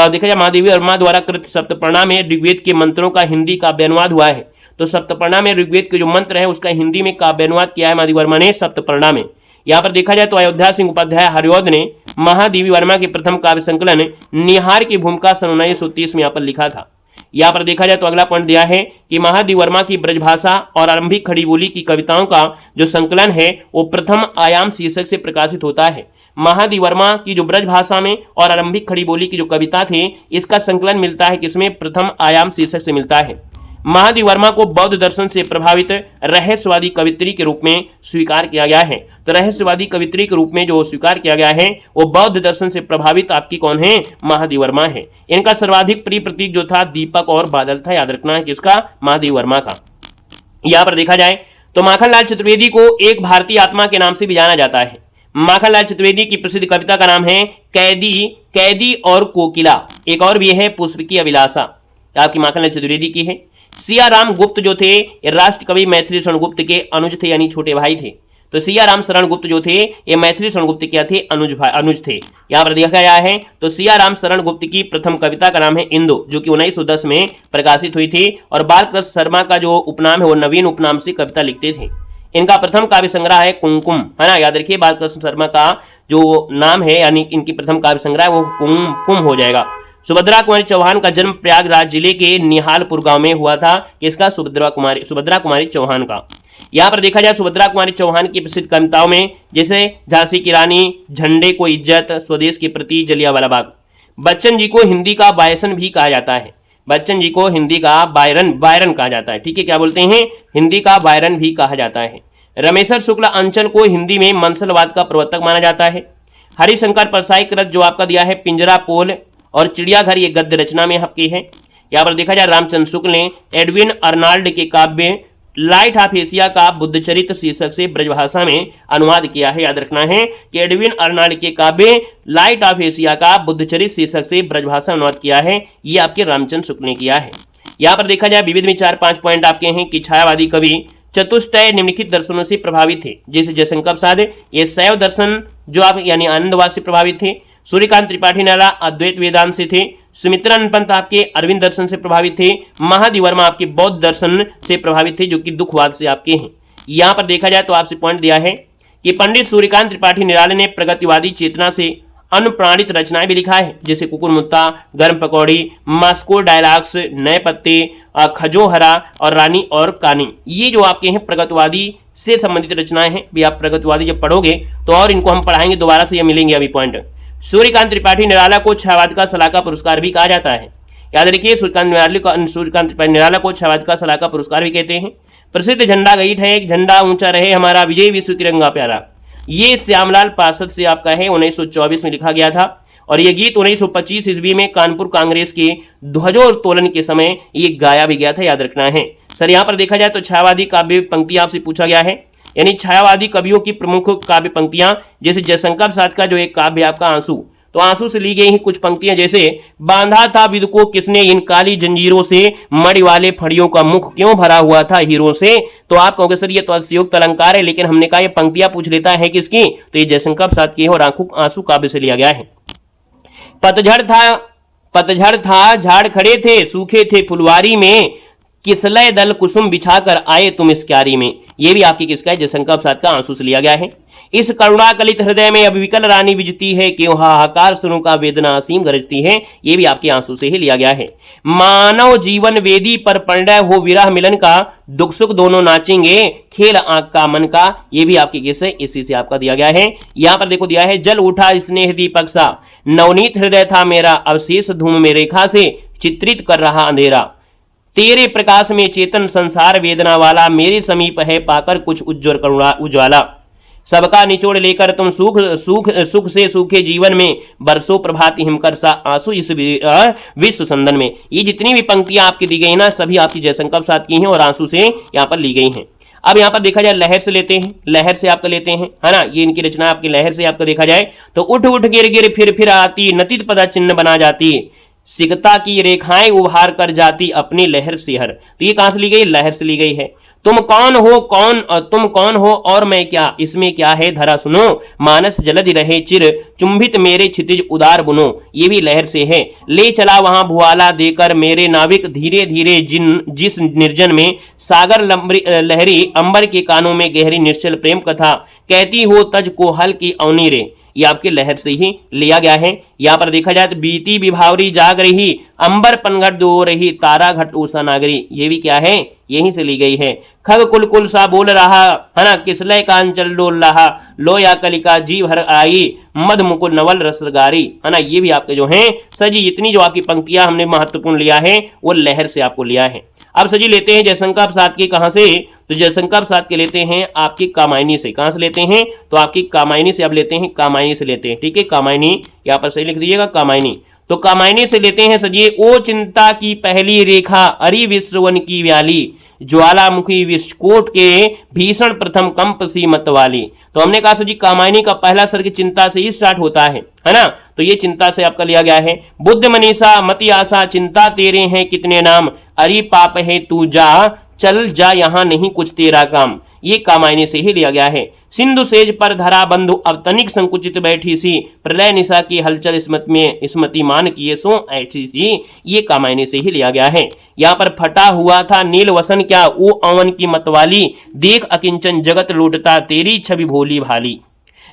देखा जाए महादेवी वर्मा द्वारा कृत सप्तपर्णा में ऋग्वेद के मंत्रों का हिंदी काव्यानुवाद हुआ है। तो सप्तपर्णा में ऋग्वेद के जो मंत्र है उसका हिंदी में काव्यानुवाद किया है महादेवी वर्मा ने सप्तपर्णा में। यहाँ पर देखा जाए तो अयोध्या सिंह उपाध्याय हरिऔध ने महादेवी वर्मा के प्रथम काव्य संकलन निहार की भूमिका सन 1930 में यहाँ पर लिखा था। यहाँ पर देखा जाए तो अगला पॉइंट दिया है कि महादेवी वर्मा की ब्रजभाषा और आरंभिक खड़ी बोली की कविताओं का जो संकलन है वो प्रथम आयाम शीर्षक से प्रकाशित होता है। महादेवी वर्मा की जो ब्रजभाषा में और आरंभिक खड़ी बोली की जो कविता थी इसका संकलन मिलता है किसमें, प्रथम आयाम शीर्षक से मिलता है। महादेवी वर्मा को बौद्ध दर्शन से प्रभावित रहस्यवादी कवित्री के रूप में स्वीकार किया गया है। तो रहस्यवादी कवित्री के रूप में जो स्वीकार किया गया है वो बौद्ध दर्शन से प्रभावित आपकी कौन है, महादेवी वर्मा है। इनका सर्वाधिक प्रिय प्रतीक जो था दीपक और बादल था, याद रखना है किसका, महादेवी वर्मा का। यहाँ पर देखा जाए तो माखनलाल चतुर्वेदी को एक भारतीय आत्मा के नाम से भी जाना जाता है। माखनलाल चतुर्वेदी की प्रसिद्ध कविता का नाम है कैदी, कैदी और कोकिला। एक और भी है पुष्प की अभिलाषा, आपकी माखनलाल चतुर्वेदी की है। सिया राम गुप्त जो थे ये राष्ट्र कवि मैथिली शरण गुप्त के अनुज थे, यानी छोटे भाई थे। तो सिया राम शरण गुप्त जो थे ये मैथिली शरण गुप्त क्या थे, अनुज थे। यहाँ पर देखा गया है तो सिया राम शरण गुप्त की प्रथम कविता का नाम है इंदु, जो कि 1910 में प्रकाशित हुई थी। और बालकृष्ण शर्मा का जो उपनाम है वो नवीन उपनाम से कविता लिखते थे। इनका प्रथम काव्य संग्रह है कुमकुम, है ना, याद रखिए बालकृष्ण शर्मा का जो नाम है यानी इनकी प्रथम काव्य संग्रह वो कुमकुम हो जाएगा। सुभद्रा कुमारी चौहान का जन्म प्रयागराज जिले के निहालपुर गांव में हुआ था। किसका, सुभद्रा कुमारी चौहान का। यहाँ पर देखा जाए सुभद्रा कुमारी चौहान की प्रसिद्ध कविताओं में जैसे झांसी की रानी, झंडे को इज्जत, स्वदेश के प्रति, जलियांवाला बाग। बच्चन जी को हिंदी का बायसन भी कहा जाता है। बच्चन जी को हिंदी का बायरन कहा जाता है, ठीक है, क्या बोलते हैं, हिंदी का बायरन भी कहा जाता है। रमेश्वर शुक्ल अंचल को हिंदी में मंसलवाद का प्रवर्तक माना जाता है। हरिशंकर परसाई कृत जो आपका दिया है पिंजरा पोल और चिड़ियाघर, ये गद्य रचना में आपकी है। यहाँ पर देखा जाए रामचंद्र शुक्ल ने एडविन अर्नाल्ड के काव्य लाइट ऑफ एशिया का बुद्धचरित्र शीर्षक से ब्रजभाषा में अनुवाद किया है। याद रखना है कि एडविन अर्नाल्ड के काव्य लाइट ऑफ एशिया का बुद्धचरित्र शीर्षक से ब्रजभाषा अनुवाद किया है, ये आपके रामचंद्र शुक्ल ने किया है। यहाँ पर देखा जाए विविध में 4-5 पॉइंट आपके हैं कि छायावादी कवि चतुष्टय निम्नलिखित दर्शनों से प्रभावित थे। जैसे जयशंकर प्रसाद ये शैव दर्शन जो आप यानी आनंदवाद से प्रभावित थे। सूर्यकांत त्रिपाठी निराला अद्वैत वेदांत से थे। सुमित्रानंद पंत आपके अरविंद दर्शन से प्रभावित थे। महादेवी वर्मा आपके बौद्ध दर्शन से प्रभावित थे जो कि दुखवाद से आपके हैं। यहाँ पर देखा जाए तो आपसे पॉइंट दिया है कि पंडित सूर्यकांत त्रिपाठी निराला ने प्रगतिवादी चेतना से अनुप्राणित रचनाएं भी लिखा है, जैसे कुकुर मुत्ता, गर्म पकौड़ी, मास्को डायलॉग्स, नए पत्ते, खजोहरा और रानी और कानी। ये जो आपके हैं प्रगतिवादी से संबंधित रचनाएं हैं। भी आप प्रगतिवादी जब पढ़ोगे तो और इनको हम पढ़ाएंगे दोबारा से, ये मिलेंगे अभी पॉइंट। सूर्यकांत त्रिपाठी निराला को छायावाद का सलाहकार पुरस्कार भी कहा जाता है। याद रखिए सूर्यकांत त्रिपाठी निराला को छायावाद का सलाहकार पुरस्कार भी कहते हैं। प्रसिद्ध झंडा गीत है, एक झंडा ऊंचा रहे हमारा विजय विश्व तिरंगा प्यारा। ये श्यामलाल पार्षद से आपका है, 1924 में लिखा गया था। और ये गीत 1925 ईस्वी में कानपुर कांग्रेस के ध्वजोत्तोलन के समय ये गाया भी गया था, याद रखना है। सर यहाँ पर देखा जाए तो छायावादी काव्य पंक्तियां आपसे पूछा गया है, यानी छायावादी कवियों की प्रमुख काव्य पंक्तियां, जैसे जयशंकर प्रसाद का जो एक काव्य आपका आंसू, तो आंसू से ली गई हैं कुछ पंक्तियां, जैसे बांधा था विद को किसने इन काली जंजीरों से, मणि वाले फड़ियों का मुख क्यों भरा हुआ था हीरों से। तो आप कहोगे सर ये तो अतिशयोक्त अलंकार है, लेकिन हमने कहा ये पंक्तियां पूछ लेता है किसकी, तो ये जयशंकर प्रसाद की है और आंसू काव्य से लिया गया है। पतझड़ था झाड़ खड़े थे, सूखे थे फुलवारी में, किसलय दल कुसुम बिछाकर आए तुम इस क्यारी में। ये भी आपकी किसका है, जयशंकर प्रसाद का आंसू से लिया गया है। इस करुणाकलित हृदय में अब विकल रानी विजती है, क्यों हाहाकार सुनो का वेदना असीम गरजती है। ये भी आपके आंसू से ही लिया गया है। मानव जीवन वेदी पर परिणय हो विरह मिलन का, दुख सुख दोनों नाचेंगे खेल आंख का मन का। ये भी आपकी किस है, इसी से आपका दिया गया है। यहाँ पर देखो दिया है, जल उठा स्नेह दीपक सा, नवनीत हृदय था मेरा, अवशेष धूम में रेखा से चित्रित कर रहा अंधेरा। तेरे प्रकाश में चेतन संसार वेदना वाला, मेरे समीप है पाकर कुछ उज्ज्वल करुणा उज्ज्वला। सबका निचोड़ लेकर तुम सुख सुख सुख से सूखे जीवन में, बरसों प्रभात हिमकर सा आंसू इस विश्व संदन में। ये जितनी भी पंक्तियां आपकी दी गई ना, सभी आपकी जयशंकर प्रसाद की हैं और आंसू से यहाँ पर ली गई हैं। अब यहाँ पर देखा जाए लहर से लेते हैं, लहर से आपका लेते हैं, है ना, ये इनकी रचना आपकी लहर से आपका देखा जाए तो उठ उठ गिर गिर फिर आती, नतित पदा चिन्ह बना जाती, सिकता की रेखाएं उभार कर जाती अपनी लहर से हर। तो ये कहां से ली गई? लहर से ली गई है। तुम कौन हो और मैं क्या, इसमें क्या है धरा सुनो, मानस जलधि रहे चिर चुंबित मेरे क्षितिज उदार बुनो। ये भी लहर से है। ले चला वहां भुआला देकर मेरे नाविक धीरे धीरे जिस निर्जन में, सागर लहरी अंबर के कानों में गहरी निश्चल प्रेम कथा, कहती हो तज को हल की अवनी रे। ये आपके लहर से ही लिया गया है। यहाँ पर देखा जाए तो बीती विभावरी जाग रही, अंबर पनघट दो रही, तारा घट उषा नागरी। ये भी क्या है? यहीं से ली गई है। खग कुल कुल सा बोल रहा, है ना, किसलय का अंचल डोल रहा, लो या कलिका जी भर आई, मद मुकुल नवल रसगारी, है ना। ये भी आपके जो है सजी इतनी जो आपकी पंक्तियां हमने महत्वपूर्ण लिया है वो लहर से आपको लिया है। अब सजी लेते हैं जयशंकर प्रसाद के कहां से? तो जयशंकर प्रसाद के लेते हैं आपकी कामायनी से। कहां से लेते हैं? तो आपकी कामायनी से आप लेते हैं, कामायनी से लेते हैं। ठीक है, कामायनी यहां पर सही लिख दीजिएगा, कामायनी। तो कामायनी से लेते हैं सजिए, ओ चिंता की पहली रेखा अरि विश्रवन की व्याली, ज्वालामुखी विस्फोट के भीषण प्रथम कंप सी मत वाली। तो हमने कहा सजी कामायनी का पहला सर्ग चिंता से ही स्टार्ट होता है ना। तो ये चिंता से आपका लिया गया है। बुद्ध मनीषा मति आशा चिंता तेरे हैं कितने नाम, अरि पाप है तू जा चल जा यहाँ नहीं कुछ तेरा काम। ये कामायनी से ही लिया गया है। सिंधु सेज पर धरा बंधु अब तनिक संकुचित बैठी सी, प्रलय निशा की हलचल स्मृति मान किए सो ऐसी सी। ये कामायनी से ही लिया गया है। यहाँ पर फटा हुआ था नील वसन क्या, ओ अवन की मतवाली, देख अकिंचन जगत लूटता तेरी छवि भोली भाली।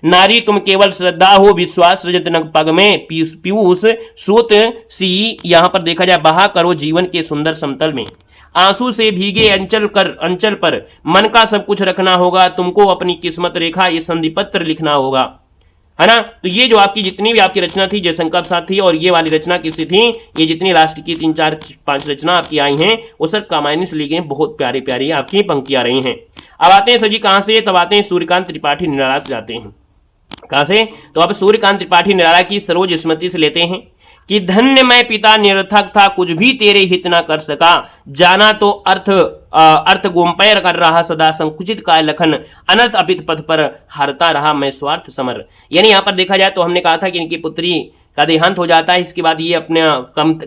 नारी तुम केवल श्रद्धा हो विश्वास रजत नग पग में, पीयूष स्रोत सी यहाँ पर देखा जाए बहा करो जीवन के सुंदर समतल में। आंसू से भीगे अंचल पर मन का सब कुछ रखना होगा, तुमको अपनी किस्मत रेखा ये संधि पत्र लिखना होगा, है ना। तो ये जो आपकी जितनी भी आपकी रचना थी जयशंकर प्रसाद थी, और ये वाली रचना किससे थी? ये जितनी लास्ट की 3 4 5 रचना आपकी आई हैं वो सब कामायनी से ली गई। बहुत प्यारी प्यारी आपकी पंक्तियां रही हैं। अब आते हैं सजी कहां से? तब आते हैं सूर्यकांत त्रिपाठी निराला से जाते हैं। कहां से? तो आप सूर्यकांत त्रिपाठी निराला की सरोज स्मृति से लेते हैं कि धन्य मैं पिता निरर्थक था, कुछ भी तेरे हित ना कर सका, जाना तो अर्थ गोमपैर कर रहा सदा, संकुचित काय लखन अनर्थ अपित पथ पर हारता रहा मैं स्वार्थ समर। यानी यहाँ पर देखा जाए तो हमने कहा था कि इनकी पुत्री का देहांत हो जाता है, इसके बाद ये अपने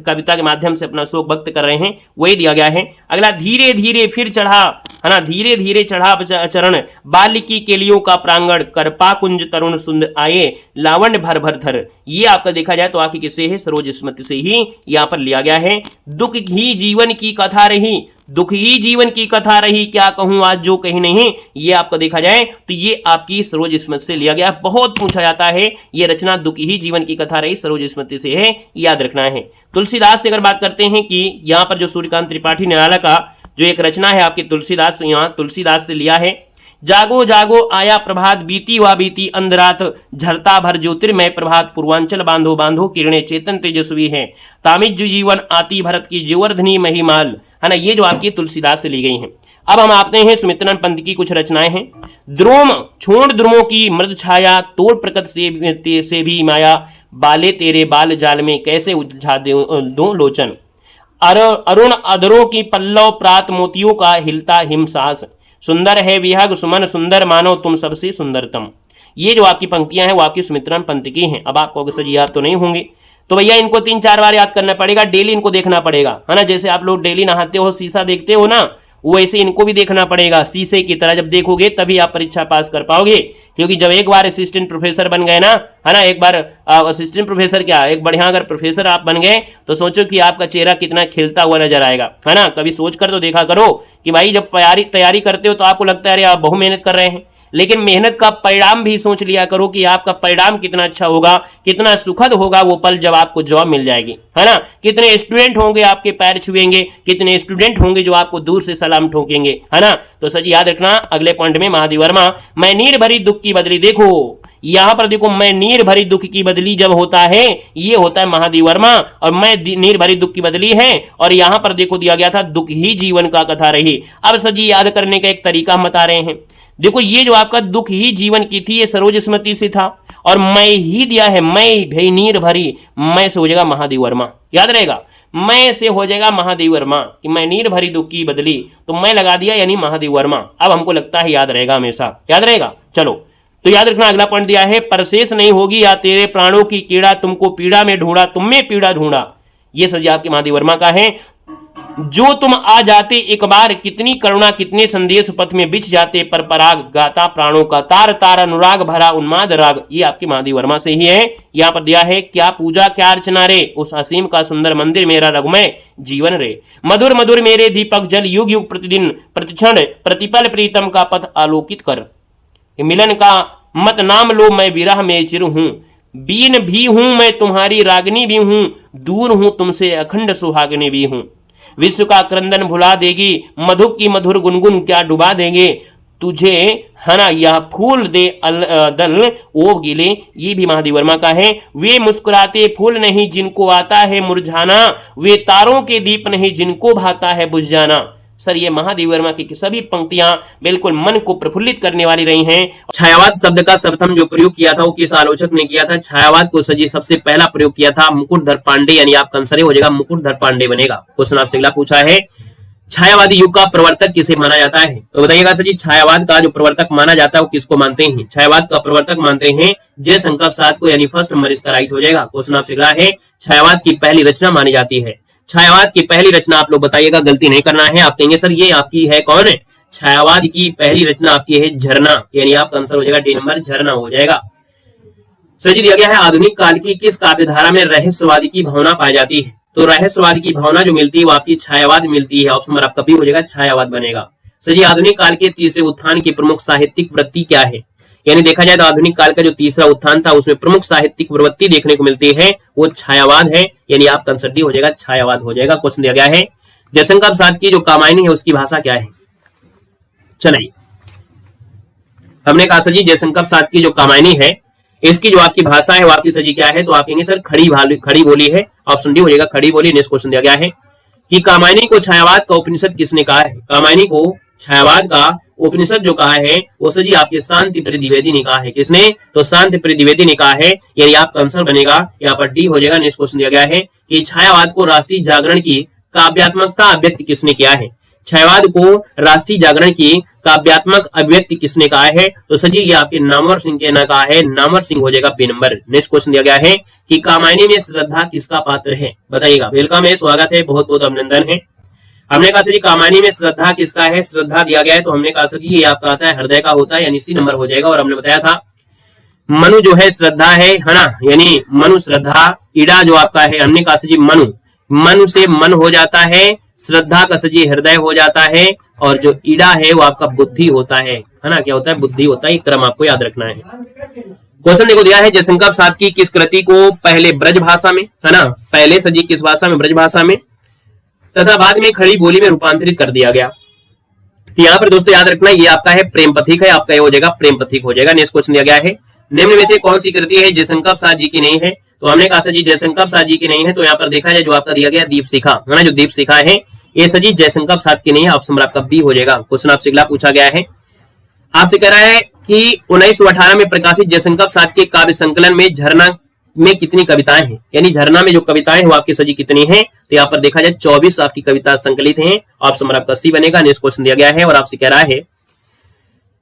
कविता के माध्यम से अपना शोक व्यक्त कर रहे हैं, वही दिया गया है। अगला धीरे धीरे फिर चढ़ा, है ना, धीरे धीरे चढ़ा चरण, बालिकी केलियों का प्रांगण, करपा कुंज तरुण सुंदर आए, लावण्य भर भर थर। ये आपका देखा जाए तो आपकी किससे है? सरोज स्मृति से ही यहाँ पर लिया गया है। दुख ही जीवन की कथा रही, दुख ही जीवन की कथा रही, क्या कहूं आज जो कहीं नहीं। ये आपको देखा जाए तो ये आपकी सरोज स्मृति से लिया गया। बहुत पूछा जाता है ये रचना दुख ही जीवन की कथा रही सरोज स्मृति से है, याद रखना है। तुलसीदास से अगर बात करते हैं कि यहाँ पर जो सूर्यकांत त्रिपाठी निराला का जो एक रचना है आपकी तुलसीदास, यहाँ तुलसीदास से लिया है। जागो जागो आया प्रभात, बीती वा बीती अंधरात, झरता भर ज्योतिर्मय प्रभात, पूर्वांचल बांधो बांधो किरणें चेतन तेजस्वी है, तामिज जीवन आती भरत की जीवर्धनी महिमाल, है ना। ये जो आपकी तुलसीदास से ली गई हैं। अब हम आते हैं सुमित्रानंद पंत की कुछ रचनाएं हैं। द्रोम छोड़ द्रुमों की मृद छाया, तोड़ प्रकट से भी माया, बाले तेरे बाल जाल में कैसे उलझा दो लोचन, अरुण अधरों की पल्लव प्रात मोतियों का हिलता हिमसास, सुंदर है विहग सुमन सुंदर मानो तुम सबसे सुंदरतम। ये जो आपकी पंक्तियां हैं वो आपकी सुमित्रानंद पंत की हैं। अब आपको अगर सही याद तो नहीं होंगी तो भैया इनको 3 4 बार याद करना पड़ेगा, डेली इनको देखना पड़ेगा, है ना। जैसे आप लोग डेली नहाते हो शीशा देखते हो ना, वैसे इनको भी देखना पड़ेगा शीशे की तरह। जब देखोगे तभी आप परीक्षा पास कर पाओगे, क्योंकि जब एक बार असिस्टेंट प्रोफेसर बन गए ना, है ना, एक बार असिस्टेंट प्रोफेसर क्या एक बढ़िया अगर प्रोफेसर आप बन गए तो सोचो कि आपका चेहरा कितना खिलता हुआ नजर आएगा, है ना। कभी सोच कर तो देखा करो कि भाई जब तैयारी करते हो तो आपको लगता है अरे आप बहुत मेहनत कर रहे हैं, लेकिन मेहनत का परिणाम भी सोच लिया करो कि आपका परिणाम कितना अच्छा होगा, कितना सुखद होगा वो पल जब आपको जॉब मिल जाएगी, है ना। कितने स्टूडेंट होंगे आपके पैर छुएंगे, कितने स्टूडेंट होंगे जो आपको दूर से सलाम ठोकेंगे, है ना। तो सर याद रखना अगले पॉइंट में महादेव वर्मा, मैं नीर भरी दुख की बदली, देखो यहां पर देखो मैं नीर भरी दुख की बदली जब होता है ये होता है महादेव वर्मा, और मैं नीर भरी दुख की बदली है, और यहां पर देखो दिया गया था दुख ही जीवन का कथा रही। अब सर जी याद करने का एक तरीका हम बता रहे हैं। देखो ये जो आपका दुख ही जीवन की थी, ये सरोज स्मृति से था, और मैं ही दिया है, मैं भई नीर भरी, मैं से हो जाएगा महादेव वर्मा, याद रहेगा, मैं से हो जाएगा महादेव वर्मा, कि मैं नीर भरी दुख की बदली, तो मैं लगा दिया यानी महादेव वर्मा। अब हमको लगता है याद रहेगा, हमेशा याद रहेगा। चलो तो याद रखना, अगला पॉइंट दिया है, परशेष नहीं होगी या तेरे प्राणों की कीड़ा, तुमको पीड़ा में ढूंढा, तुम में पीड़ा ढूंढा। ये सर आपके महादेव वर्मा का है। जो तुम आ जाते एक बार, कितनी करुणा कितने संदेश पथ में बिछ जाते, पर पराग गाता प्राणों का, तार तार अनुराग भरा उन्माद राग। ये आपके महादेव वर्मा से ही है। यहाँ पर दिया है, क्या पूजा क्या अर्चना रे, उस असीम का सुंदर मंदिर मेरा रघुमय जीवन रे, मधुर मधुर मेरे दीपक जल, युग युग प्रतिदिन प्रतिक्षण प्रतिपल प्रीतम का पथ आलोकित कर, मिलन का मत नाम लो, मैं विरह में चिर हूं, बीन भी हूं मैं तुम्हारी रागनी भी हूं, दूर हूं तुमसे अखंड सुहागनी भी हूं। विश्व का क्रंदन भुला देगी, मधुक की मधुर गुनगुन क्या डुबा देंगे, तुझे है ना यह फूल दे दल ओ गिले। ये भी महादेव वर्मा का है। वे मुस्कुराते फूल नहीं जिनको आता है मुरझाना, वे तारों के दीप नहीं जिनको भाता है बुझ जाना। सर ये महादेव वर्मा की सभी पंक्तियां बिल्कुल मन को प्रफुल्लित करने वाली रही हैं। छायावाद शब्द का सर्वप्रथम जो प्रयोग किया था वो किस आलोचक ने किया था? छायावाद को सजी सबसे पहला प्रयोग किया था मुकुटधर पांडे, यानी आप कंसरे हो जाएगा मुकुटधर पांडे बनेगा। क्वेश्चन आपसे अगला पूछा है, छायावादी युग का प्रवर्तक किसे माना जाता है? तो बताइएगा सर जी, छायावाद का जो प्रवर्तक माना जाता है वो किसको मानते हैं? छायावाद का प्रवर्तक मानते हैं जयशंकर प्रसाद को, यानी फर्स्ट नंबर इसका राइट हो जाएगा। क्वेश्चन आपसे अगला है, छायावाद की पहली रचना मानी जाती है। छायावाद की पहली रचना आप लोग बताइएगा, गलती नहीं करना है। आप कहेंगे सर ये आपकी है कौन है? छायावाद की पहली रचना आपकी है झरना, यानी आपका आंसर हो जाएगा डी नंबर, झरना हो जाएगा। सर जी दिया गया है, आधुनिक काल की किस काव्यधारा में रहस्यवादी की भावना पाई जाती है? तो रहस्यवाद की भावना जो मिलती है वो आपकी छायावाद मिलती है। ऑप्शन नंबर आपका बी हो जाएगा, छायावाद बनेगा। सर जी आधुनिक काल के तीसरे उत्थान की प्रमुख साहित्यिक वृत्ति क्या है? यानी देखा जाए तो आधुनिक काल का जो तीसरा उत्थान था उसमें प्रमुख साहित्यिक प्रवृत्ति देखने को मिलती है वो छायावाद है, यानी आपका आंसर डी हो जाएगा, छायावाद हो जाएगा। क्वेश्चन दिया गया है, जयशंकर प्रसाद की जो कामायनी है उसकी भाषा क्या है? चलिए हमने कहा सर जी जयशंकर प्रसाद की जो कामायनी है इसकी जो आपकी भाषा है वो आपकी सर जी क्या है? तो आप कहेंगे सर खड़ी बोली है। ऑप्शन डी हो जाएगा, खड़ी बोली। नेक्स्ट क्वेश्चन दिया गया है कि कामायनी को छायावाद का उपनिषद किसने कहा है? कामायनी को छायावाद का उपनिषद जो कहा है वो सर जी आपके शांति प्रिय द्विवेदी ने कहा है। किसने? तो शांति प्रिय द्विवेदी ने कहा है, यानी आपका आंसर बनेगा यहाँ पर डी हो जाएगा। नेक्स्ट क्वेश्चन दिया गया है कि छायावाद को राष्ट्रीय जागरण की काव्यात्मकता अभिव्यक्ति किसने किया है? छायावाद को राष्ट्रीय जागरण की काव्यात्मक अभिव्यक्ति किसने कहा है? तो सर जी ये आपके नामवर सिंह के ना कहा है, नामवर सिंह हो जाएगा बी नंबर। नेक्स्ट क्वेश्चन दिया गया है कि कामायनी में श्रद्धा किसका पात्र है? बताइएगा। वेलकम है, स्वागत है, बहुत बहुत अभिनंदन है। हमने कहा सर जी कामायनी में श्रद्धा किसका है? श्रद्धा दिया गया है तो हमने कहा सर जी ये आपका आता है हृदय का होता है, यानी सी नंबर हो जाएगा। और हमने बताया था मनु जो है श्रद्धा है ना, यानी मनु श्रद्धा। इड़ा जो आपका है हमने कहा सर जी मनु से मन हो जाता है, श्रद्धा का सर जी हृदय हो जाता है, और जो इड़ा है वो आपका बुद्धि होता है ना, क्या होता है? बुद्धि होता है। क्रम आपको याद रखना है। क्वेश्चन देखो दिया है, जयशंकर प्रसाद की किस कृति को पहले ब्रज भाषा में, है ना, पहले सर जी किस भाषा में? ब्रज भाषा में, तथा बाद में खड़ी बोली में रूपांतरित कर दिया गया। तो यहाँ पर दोस्तों याद रखना ये आपका है प्रेम पथिक है, आपका ये हो जाएगा प्रेम पथिक हो जाएगा। नेक्स्ट क्वेश्चन दिया गया है, निम्न में से कौन सी कृति है जयशंकर प्रसाद जी की नहीं है? तो हमने कहा सर जी जयशंकर प्रसाद जी की नहीं है, तो यहाँ पर देखा जाए जो आपका दिया गया दीप शिखा है ना, जो दीप शिखा है ये सर जी जयशंकर प्रसाद की नहीं है। ऑप्शन आपका बी हो जाएगा। क्वेश्चन आपसे अगला पूछा गया है, आपसे कह रहा है कि 1918 में प्रकाशित जयशंकर प्रसाद के काव्य संकलन में झरना में कितनी कविताएं हैं? यानी झरना में जो कविताएं वो आपकी सजी कितनी हैं? तो यहाँ पर देखा जाए 24 आपकी कविता संकलित हैं। ऑप्शन आपका सी बनेगा। नेक्स्ट क्वेश्चन दिया गया है और आपसे कह रहा है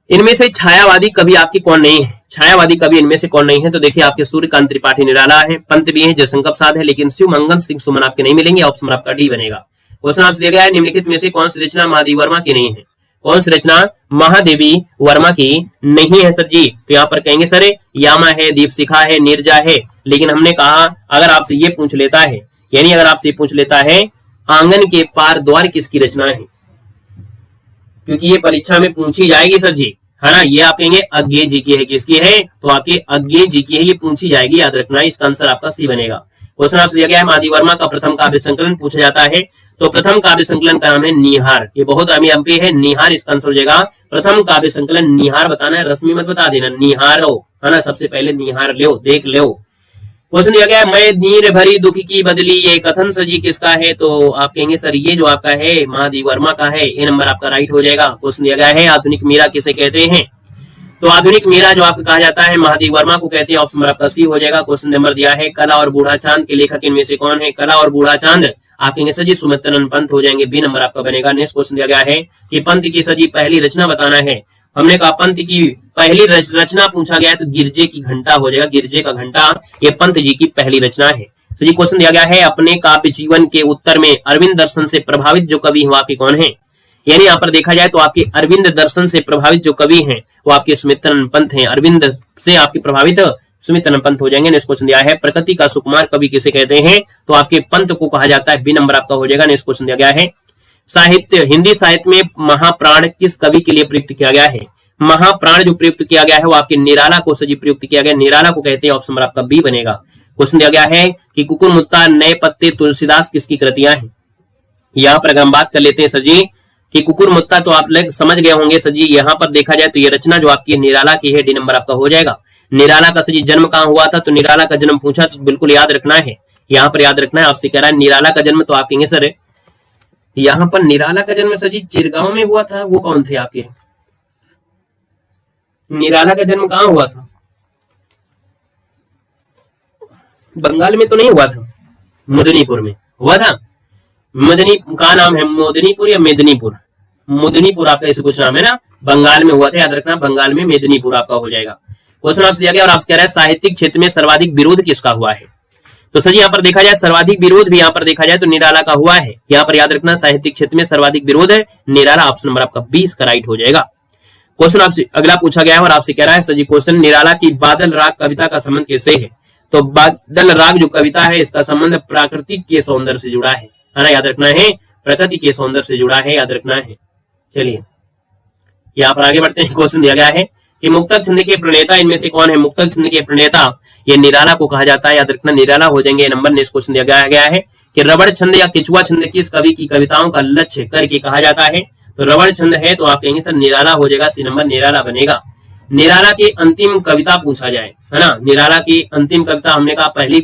इनमें से छायावादी कवि आपकी कौन नहीं है? छायावादी कवि इनमें से कौन नहीं है? तो देखिए आपके सूर्यकांत त्रिपाठी निराला है, पंत भी है, जयशंकर प्रसाद है, लेकिन शिव मंगल सिंह सुमन आपके नहीं मिलेंगे। ऑप्शन आपका डी बनेगा। क्वेश्चन आपसे दिया गया है, निम्नलिखित में से कौन सी रचना महादेव वर्मा की नहीं है? कौन सी रचना महादेवी वर्मा की नहीं है सर जी? तो यहाँ पर कहेंगे सर यामा है, दीप शिखा है, नीरजा है। लेकिन हमने कहा अगर आपसे ये पूछ लेता है, यानी अगर आपसे पूछ लेता है आंगन के पार द्वार किसकी रचना है, क्योंकि ये परीक्षा में पूछी जाएगी सर जी, है ना, ये आप कहेंगे अज्ञे जी की है। किसकी है? तो आपके अज्ञे जी की है, ये पूछी जाएगी, याद रखना है। इसका आंसर आपका सी बनेगा। क्वेश्चन आपसे दिया गया है महादेव वर्मा का प्रथम काव्य संकलन पूछा जाता है, तो प्रथम काव्य संकलन का नाम है निहार। ये बहुत अमी है, निहार इसका आंसर हो जाएगा। प्रथम काव्य संकलन निहार बताना है, रश्मि मत बता देना, निहार हो, है ना, सबसे पहले निहार लो, देख लो। क्वेश्चन दिया गया है, मैं नीर भरी दुख की बदली, ये कथन सर जी किसका है? तो आप कहेंगे सर ये जो आपका है महादेव वर्मा का है, ये नंबर आपका राइट हो जाएगा। क्वेश्चन दिया गया है, आधुनिक मीरा किसे कहते हैं? तो आधुनिक मीरा जो आपको कहा जाता है महादेव वर्मा को कहते हैं। ऑप्शन नंबर आपका सी हो जाएगा। क्वेश्चन नंबर दिया है, कला और बूढ़ा चांद के लेखक इनमें से कौन है? कला और बूढ़ा चांद आप कहेंगे सर जी सुमित्रानंद पंत हो जाएंगे। बी नंबर आपका बनेगा। नेक्स्ट क्वेश्चन दिया गया है कि पंत की सर जी पहली रचना बताना है। हमने कहा पंत की पहली रचना पूछा गया है तो गिरजे की घंटा हो जाएगा। गिरजे का घंटा ये पंत जी की पहली रचना है। सर जी क्वेश्चन दिया गया है, अपने काव्य जीवन के उत्तर में अरविंद दर्शन से प्रभावित जो कवि हैं आपके कौन है? यानी यहाँ पर देखा जाए तो आपके अरविंद दर्शन से प्रभावित जो कवि हैं वो आपके सुमित्रानंद पंत हैं। अरविंद से आपके प्रभावित सुमित्रानंद पंत हो जाएंगे। नेक्स्ट क्वेश्चन दिया है, प्रकृति का सुकुमार कवि किसे कहते हैं? तो आपके पंत को कहा जाता है। बी नंबर आपका हो जाएगा। नेक्स्ट क्वेश्चन दिया गया है, साहित्य हिंदी साहित्य में महाप्राण किस कवि के लिए प्रयुक्त किया गया है? महाप्राण जो प्रयुक्त किया गया है वो आपके निराला को सजी प्रयुक्त किया गया। निराला को कहते हैं। ऑप्शन नंबर आपका बी बनेगा। क्वेश्चन दिया गया है कि कुकुर मुत्ता, नए पत्ते, तुलसीदास किसकी कृतियां हैं? यहाँ पर अगर हम बात कर लेते हैं सर जी कि कुकुर मुत्ता तो आप लोग समझ गए होंगे सर जी। यहाँ पर देखा जाए तो ये रचना जो आपकी निराला की है, डी नंबर आपका हो जाएगा। निराला का सर जी जन्म कहाँ हुआ था? तो निराला का जन्म पूछा तो बिल्कुल याद रखना है। यहाँ पर याद रखना है। आपसे कह रहा है निराला का जन्म, तो आप कहेंगे सर यहाँ पर निराला का जन्म सर जी चिरगांव में हुआ था। वो कौन थे आपके? निराला का जन्म कहाँ हुआ था? बंगाल में तो नहीं हुआ था, मुदनीपुर में हुआ था। मदनी का नाम है मोदनीपुर या मेदिनीपुर? मुदनीपुर आपका ऐसे कुछ नाम है ना, बंगाल में हुआ था। याद रखना, बंगाल में मेदिनीपुर आपका हो जाएगा। क्वेश्चन आपसे दिया गया और आपसे कह रहा है साहित्यिक क्षेत्र में सर्वाधिक विरोध किसका हुआ है? तो सर यहाँ पर देखा जाए सर्वाधिक विरोध भी यहाँ पर देखा जाए तो निराला का हुआ है। यहाँ पर याद रखना साहित्यिक क्षेत्र में सर्वाधिक विरोध है निराला। ऑप्शन नंबर आपका 20 का राइट हो जाएगा। क्वेश्चन आपसे अगला पूछा गया है और आपसे कह रहा है सर जी क्वेश्चन, निराला की बादल राग कविता का संबंध किससे है? तो बादल राग जो कविता है इसका संबंध प्राकृतिक के सौंदर्य से जुड़ा है ना, याद रखना है। प्रकृति के सौंदर्य से जुड़ा है, याद रखना है। चलिए यहाँ पर आगे बढ़ते हैं। क्वेश्चन दिया गया है कि मुक्तक छंद के प्रणेता इनमें से कौन है? मुक्तक छंद के प्रणेता ये निराला को कहा जाता है। याद रखना निराला हो जाएंगे नंबर। नेक्स्ट क्वेश्चन दिया गया है कि रबड़ छंद या किचुआ छंद किस कवि की कविताओं का लक्ष्य करके कहा जाता है? तो रबड़ छंद है तो आप कहेंगे सर निराला हो जाएगा। सी नंबर निराला बनेगा। निराला की अंतिम कविता पूछा जाए है ना, निराला की अंतिम कविता हमने कहा पहली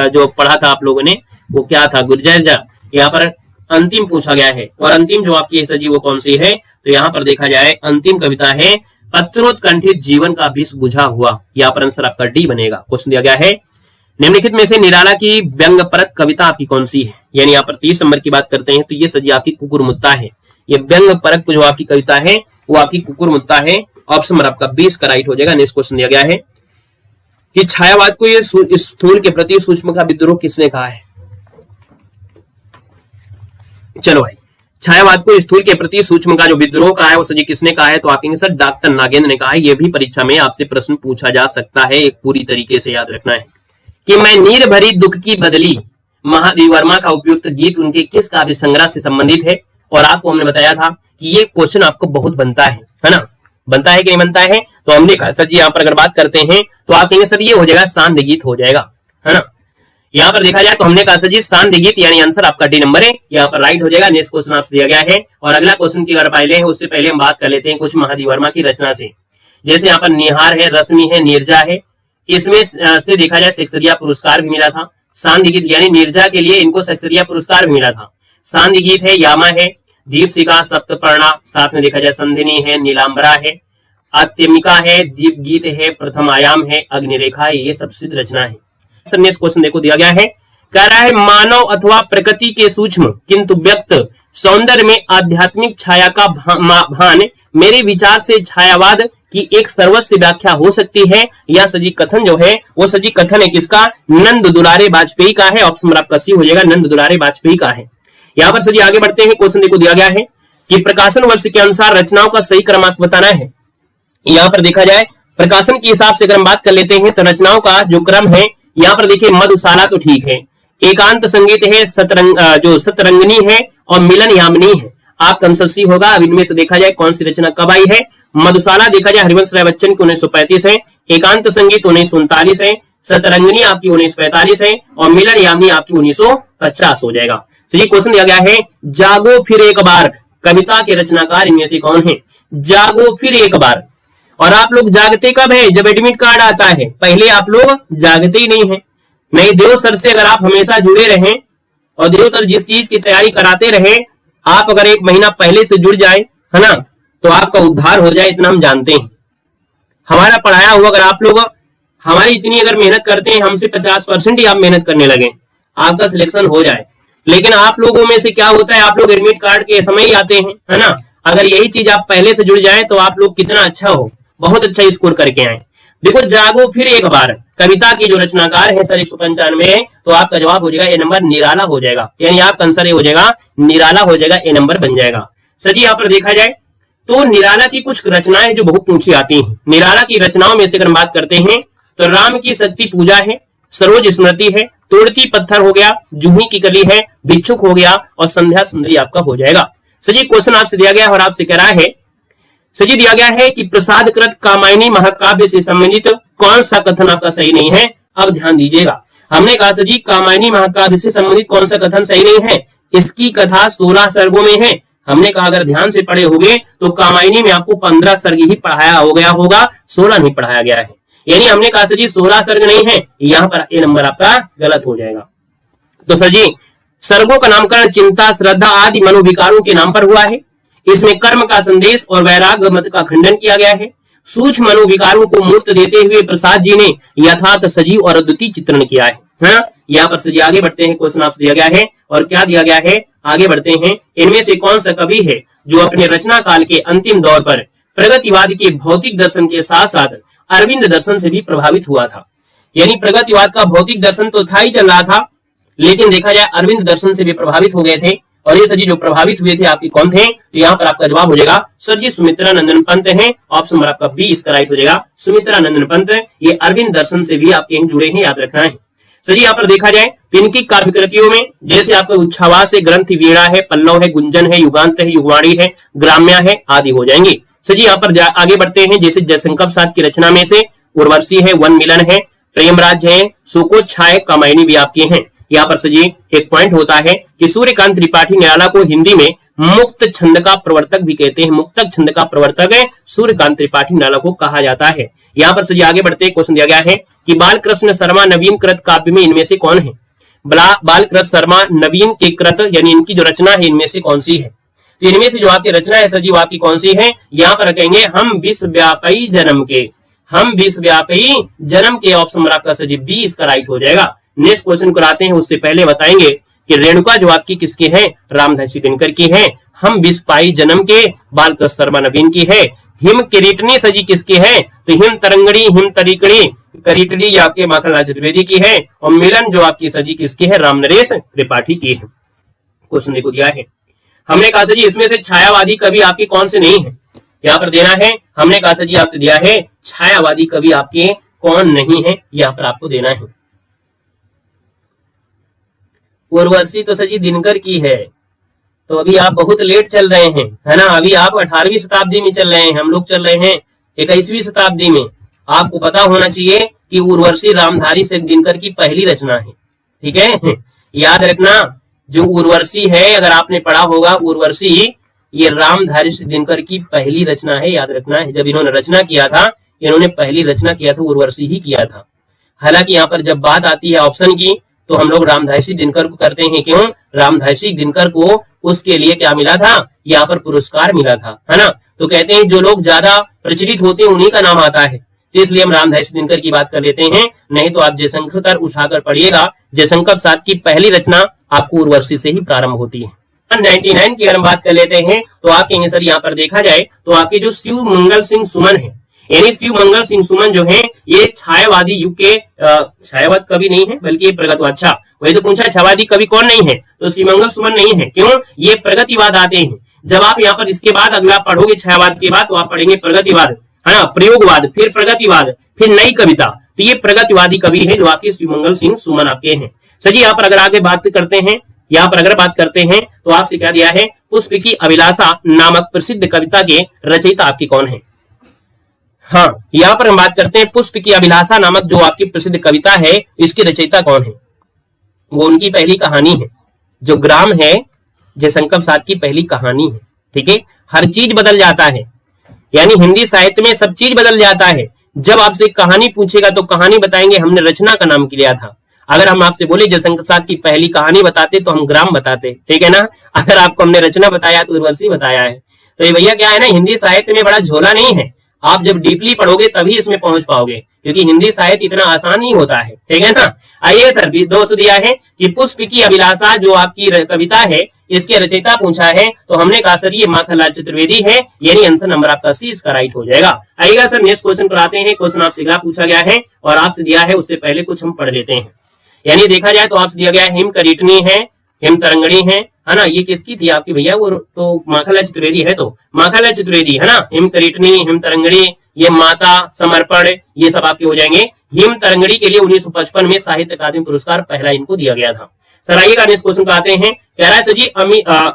जो पढ़ा था आप लोगों ने वो क्या था? गुर्जर। यहाँ पर अंतिम पूछा गया है और अंतिम जो आपकी सजी वो कौन सी है? तो यहाँ पर देखा जाए अंतिम कविता है पत्रोत्कंठित जीवन का विष बुझा हुआ। यहाँ पर आंसर आपका डी बनेगा। क्वेश्चन दिया गया है निम्नलिखित में से निराला की व्यंग्यपरक कविता आपकी कौन सी है? यानी यहाँ पर 30 नंबर की बात करते हैं तो ये सजी आपकी कुकुर मुत्ता है। ये व्यंग्यपरक जो आपकी कविता है वो आपकी कुकुर मुत्ता है। ऑप्शन नंबर आपका 20 का राइट हो जाएगा। नेक्स्ट क्वेश्चन दिया गया है कि छायावाद को ये स्थूल के प्रति सूक्ष्म का विद्रोह किसने कहा है? चलो भाई, छायावाद को स्थूल के प्रति सूक्ष्म का जो विद्रोह का है वो सजी किसने कहा है? तो आप कहेंगे सर डॉक्टर नागेंद्र ने कहा है। ये भी परीक्षा में आपसे प्रश्न पूछा जा सकता है, एक पूरी तरीके से याद रखना है कि मैं नीर भरी दुख की बदली महादेव वर्मा का उपयुक्त गीत उनके किस काव्य संग्रह से संबंधित है? और आपको हमने बताया था कि ये क्वेश्चन आपको बहुत बनता है ना, बनता है कि नहीं बनता है? तो हमने कहा सर जी यहाँ पर अगर बात करते हैं तो आप कहेंगे सर ये हो जाएगा सांध्य गीत हो जाएगा, है ना। यहाँ पर देखा जाए तो हमने कहा सर जी सांध्य गीत यानी आंसर आपका डी नंबर है, यहाँ पर राइट हो जाएगा। नेक्स्ट क्वेश्चन आपसे दिया गया है और अगला क्वेश्चन की अगर पहले है उससे पहले हम बात कर लेते हैं कुछ महादेव वर्मा की रचना से। जैसे यहाँ पर निहार है, रश्मि है, नीरजा है, इसमें से देखा जाए शेक्सपियर पुरस्कार भी मिला था। सांध्य गीत यानी नीरजा के लिए इनको शेक्सपियर पुरस्कार भी मिला था। सांध्य गीत है, यामा है, दीपशिखा, सप्तपर्णा, साथ में देखा जाए संधिनी है, नीलांबरा है, आत्यमिका है, दीप गीत है, प्रथम आयाम है, अग्निरेखा है, ये सब सिद्ध रचना है। नेक्स्ट क्वेश्चन देखो दिया गया है, कह रहा है मानव अथवा प्रकृति के सूक्ष्म किंतु व्यक्त सौंदर्य में आध्यात्मिक छाया का भान मेरे विचार से छायावाद की एक सर्वस्व व्याख्या हो सकती है। यह सजी कथन जो है वो सजी कथन है किसका? नंद दुलारे वाजपेयी का है। ऑप्शन आपका सी हो जाएगा, नंद दुलारे वाजपेयी का है। यहाँ पर सजी आगे बढ़ते हैं। क्वेश्चन देखो दिया गया है कि प्रकाशन वर्ष के अनुसार रचनाओं का सही क्रमांक बताना है। यहाँ पर देखा जाए प्रकाशन के हिसाब से अगर हम बात कर लेते हैं तो रचनाओं का जो क्रम है यहाँ पर देखिए मधुशाला तो ठीक है, एकांत संगीत है, जो सतरंगनी है और मिलन यामिनी है। आपका आंसर सी होगा। अब इनमें से देखा जाए कौन सी रचना कब आई है। मधुशाला देखा जाए हरिवंश राय बच्चन की 1935 है, एकांत संगीत 1939 है, सतरंगनी आपकी 1945 है और मिलन यामिनी आपकी 1950 हो जाएगा। तो ये क्वेश्चन दिया गया है जागो फिर एक बार कविता के रचनाकार इनमें से कौन है? जागो फिर एक बार। और आप लोग जागते कब है? जब एडमिट कार्ड आता है, पहले आप लोग जागते ही नहीं है। नहीं, देव सर से अगर आप हमेशा जुड़े रहें और देव सर जिस चीज की तैयारी कराते रहे, आप अगर 1 महीना पहले से जुड़ जाए, है ना, तो आपका उद्धार हो जाए, इतना हम जानते हैं। हमारा पढ़ाया हुआ अगर आप लोग हमारी इतनी अगर मेहनत करते हैं, हमसे 50% ही आप मेहनत करने लगे, आपका सिलेक्शन हो जाए। लेकिन आप लोगों में से क्या होता है, आप लोग एडमिट कार्ड के समय ही आते हैं, है ना। अगर यही चीज आप पहले से जुड़ जाए तो आप लोग कितना अच्छा हो, बहुत अच्छा स्कोर करके आए। देखो, जागो फिर एक बार कविता की जो रचनाकार है सर 195, तो आपका जवाब हो जाएगा ए नंबर, निराला हो जाएगा। यानी आपका आंसर ये हो जाएगा, निराला हो जाएगा, ए नंबर बन जाएगा। सर जी, यहाँ पर देखा जाए तो निराला की कुछ रचनाएं जो बहुत पूछी आती हैं। निराला की रचनाओं में से अगर बात करते हैं तो राम की शक्ति पूजा है, सरोज स्मृति है, तोड़ती पत्थर हो गया, जूही की कली है, भिक्षुक हो गया और संध्या सुंदरी आपका हो जाएगा। सर जी, क्वेश्चन आपसे दिया गया और आपसे कह रहा है, सर जी दिया गया है कि प्रसाद कृत कामायनी महाकाव्य से संबंधित कौन सा कथन आपका सही नहीं है। अब ध्यान दीजिएगा, हमने कहा सर जी कामायनी महाकाव्य से संबंधित कौन सा कथन सही नहीं है। इसकी कथा 16 सर्गों में है। हमने कहा अगर ध्यान से पढ़े होंगे तो कामायनी में आपको 15 सर्ग ही पढ़ाया हो गया होगा, 16 नहीं पढ़ाया गया है। यानी हमने कहा सर जी 16 सर्ग नहीं है, यहाँ पर ए नंबर आपका गलत हो जाएगा। तो सर जी सर्गों का नामकरण चिंता, श्रद्धा आदि मनोविकारों के नाम पर हुआ है। इसमें कर्म का संदेश और वैराग्य मत का खंडन किया गया है। सूक्ष्म मनोविकारों को मूर्त देते हुए प्रसाद जी ने यथार्थ सजीव और अद्वितीय चित्रण किया है। यहाँ पर सजी आगे बढ़ते हैं, क्वेश्चन आपसे दिया गया है और क्या दिया गया है, आगे बढ़ते हैं। इनमें से कौन सा कवि है जो अपने रचना काल के अंतिम दौर पर प्रगतिवाद के भौतिक दर्शन के साथ साथ अरविंद दर्शन से भी प्रभावित हुआ था। यानी प्रगतिवाद का भौतिक दर्शन तो था ही चल रहा था, लेकिन देखा जाए अरविंद दर्शन से भी प्रभावित हो गए थे। और ये सजी जो प्रभावित हुए थे आपके कौन थे, तो यहाँ पर आपका जवाब हो जाएगा सर जी सुमित्रानंदन पंत है। ऑप्शन नंबर आपका बी इसका राइट हो जाएगा, सुमित्रानंदन पंत। ये अरविंद दर्शन से भी आपके जुड़े हैं, याद रखना है। सर जी यहाँ पर देखा जाए तो इनकी काव्य कृतियों में जैसे आपका उच्छावास है, ग्रंथ वीणा है, पल्लव है, गुंजन है, युगांत है, युगवाणी है, ग्राम्या है आदि हो जाएंगे। सर जी यहाँ पर आगे बढ़ते हैं, जैसे जयशंकर प्रसाद की रचना में से उर्वशी है, वन मिलन है, प्रेमराज है, शोकोच्छाय, कामायनी भी आपके हैं। यहाँ पर सजी एक पॉइंट होता है कि सूर्यकांत त्रिपाठी निराला को हिंदी में मुक्त छंद का प्रवर्तक भी कहते हैं। मुक्तक छंद का प्रवर्तक है सूर्यकांत त्रिपाठी निराला को कहा जाता है। यहाँ पर सजी आगे बढ़ते क्वेश्चन दिया गया है कि बाल कृष्ण शर्मा नवीन कृत काव्य में इनमें से कौन है। बाल कृष्ण शर्मा नवीन के कृत यानी इनकी जो रचना है इनमें से कौन सी है। तो इनमें से जो आपकी रचना है सजी वो आपकी कौन सी है। यहाँ पर कहेंगे हम विश्वव्यापी जन्म के, हम विश्वव्यापी जन्म के। ऑप्शन आपका सजी बी इसका राइट हो जाएगा। नेक्स्ट क्वेश्चन कराते हैं, उससे पहले बताएंगे कि रेणुका जो आपकी किसकी है, रामधारी दिनकर की है। हम विश्वपाई जन्म के, बालकृष्ण शर्मा नवीन की है। हिम किरीटनी सजी किसकी है, तो हिम तरंगड़ी, हिम तरीकड़ी, करीटड़ी आपके माखनलाल चतुर्वेदी की है। और मिलन जो आपकी सजी किसकी है, रामनरेश त्रिपाठी की है। क्वेश्चन देखो दिया है, हमने कहा सजी इसमें से छायावादी कवि आपके कौन से नहीं है, यहाँ पर देना है। हमने कहा सजी आपसे दिया है छायावादी कवि आपके कौन नहीं है, यहाँ पर आपको देना है। उर्वशी तो सजी दिनकर की है, तो अभी आप बहुत लेट चल रहे हैं, है ना। अभी आप 18वीं शताब्दी में चल रहे हैं, हम लोग चल रहे हैं 21वीं शताब्दी में। आपको पता होना चाहिए कि उर्वशी रामधारी से दिनकर की पहली रचना है, ठीक है। याद रखना, जो उर्वशी है अगर आपने पढ़ा होगा उर्वशी, ये रामधारी से दिनकर की पहली रचना है, याद रखना है। जब इन्होंने रचना किया था, इन्होंने पहली रचना किया था उर्वशी ही किया था। हालांकि यहाँ पर जब बात आती है ऑप्शन की तो हम लोग रामधारी दिनकर को करते हैं। क्यों, रामधारी दिनकर को उसके लिए क्या मिला था, यहाँ पर पुरस्कार मिला था, है ना। तो कहते हैं जो लोग ज्यादा प्रचलित होते हैं उन्हीं का नाम आता है, तो इसलिए हम रामधारी दिनकर की बात कर लेते हैं। नहीं तो आप जयशंकर उठाकर पढ़िएगा, जयशंकर प्रसाद की पहली रचना आपको उर्वशी से ही प्रारंभ होती है। 99 की अगर हम बात कर लेते हैं तो आप कहेंगे सर यहाँ पर देखा जाए तो आपके जो शिव मंगल सिंह सुमन है, यानी शिव मंगल सिंह सुमन जो है ये छायावादी युग के छायावाद कवि नहीं है बल्कि ये प्रगतिवाद। अच्छा, वही तो पूछा छायावादी कवि कौन नहीं है, तो शिव मंगल सुमन नहीं है। क्यों, ये प्रगतिवाद आते हैं। जब आप यहाँ पर इसके बाद अगला पढ़ोगे छायावाद के बाद तो आप पढ़ेंगे प्रगतिवाद, है ना, प्रयोगवाद, फिर प्रगतिवाद, फिर नई कविता। तो ये प्रगतिवादी कवि है जो आपके शिव मंगल सिंह सुमन आपके हैं। सर जी यहाँ पर अगर आगे बात करते हैं, यहाँ पर अगर बात करते हैं तो आपसे क्या दिया है, पुष्प की अभिलाषा नामक प्रसिद्ध कविता के रचयिता आपकी कौन है। हाँ, यहाँ पर हम बात करते हैं पुष्प की अभिलाषा नामक जो आपकी प्रसिद्ध कविता है, इसकी रचयिता कौन है। वो उनकी पहली कहानी है, जो ग्राम है जयशंकर प्रसाद की पहली कहानी है, ठीक है। हर चीज बदल जाता है, यानी हिंदी साहित्य में सब चीज बदल जाता है। जब आपसे कहानी पूछेगा तो कहानी बताएंगे हमने रचना का नाम लिया था, अगर हम आपसे बोले जयशंकर प्रसाद की पहली कहानी बताते तो हम ग्राम बताते, ठीक है ना। अगर आपको हमने रचना बताया तो उर्वशी बताया है। तो ये भैया क्या है ना, हिंदी साहित्य में बड़ा झोला नहीं है, आप जब डीपली पढ़ोगे तभी इसमें पहुंच पाओगे, क्योंकि हिंदी साहित्य इतना आसान नहीं होता है, ठीक है ना। आइए सर, दोस्त दिया है कि पुष्प की अभिलाषा जो आपकी कविता है इसके रचयिता पूछा है, तो हमने कहा सर ये माखनलाल चतुर्वेदी है, यानी आंसर नंबर आपका सी इसका राइट हो जाएगा। आइएगा सर नेक्स्ट क्वेश्चन कराते हैं। क्वेश्चन आपसे क्या पूछा गया है और आपसे दिया है, उससे पहले कुछ हम पढ़ लेते हैं। यानी देखा जाए तो आपसे दिया गया हिम करीटनी है, हिम तरंगणी है ना। ये किसकी थी आपकी भैया, वो तो माखनलाल चतुर्वेदी है, तो माखनलाल चतुर्वेदी है ना। हिम करीटनी, हिम तरंगणी, ये माता, समर्पण, ये सब आपके हो जाएंगे। हिम तरंगणी के लिए 1955 में साहित्य अकादमी पुरस्कार पहला इनको दिया गया था। सर आइएगा नेक्स्ट क्वेश्चन पे आते हैं। कह रहा है सर जी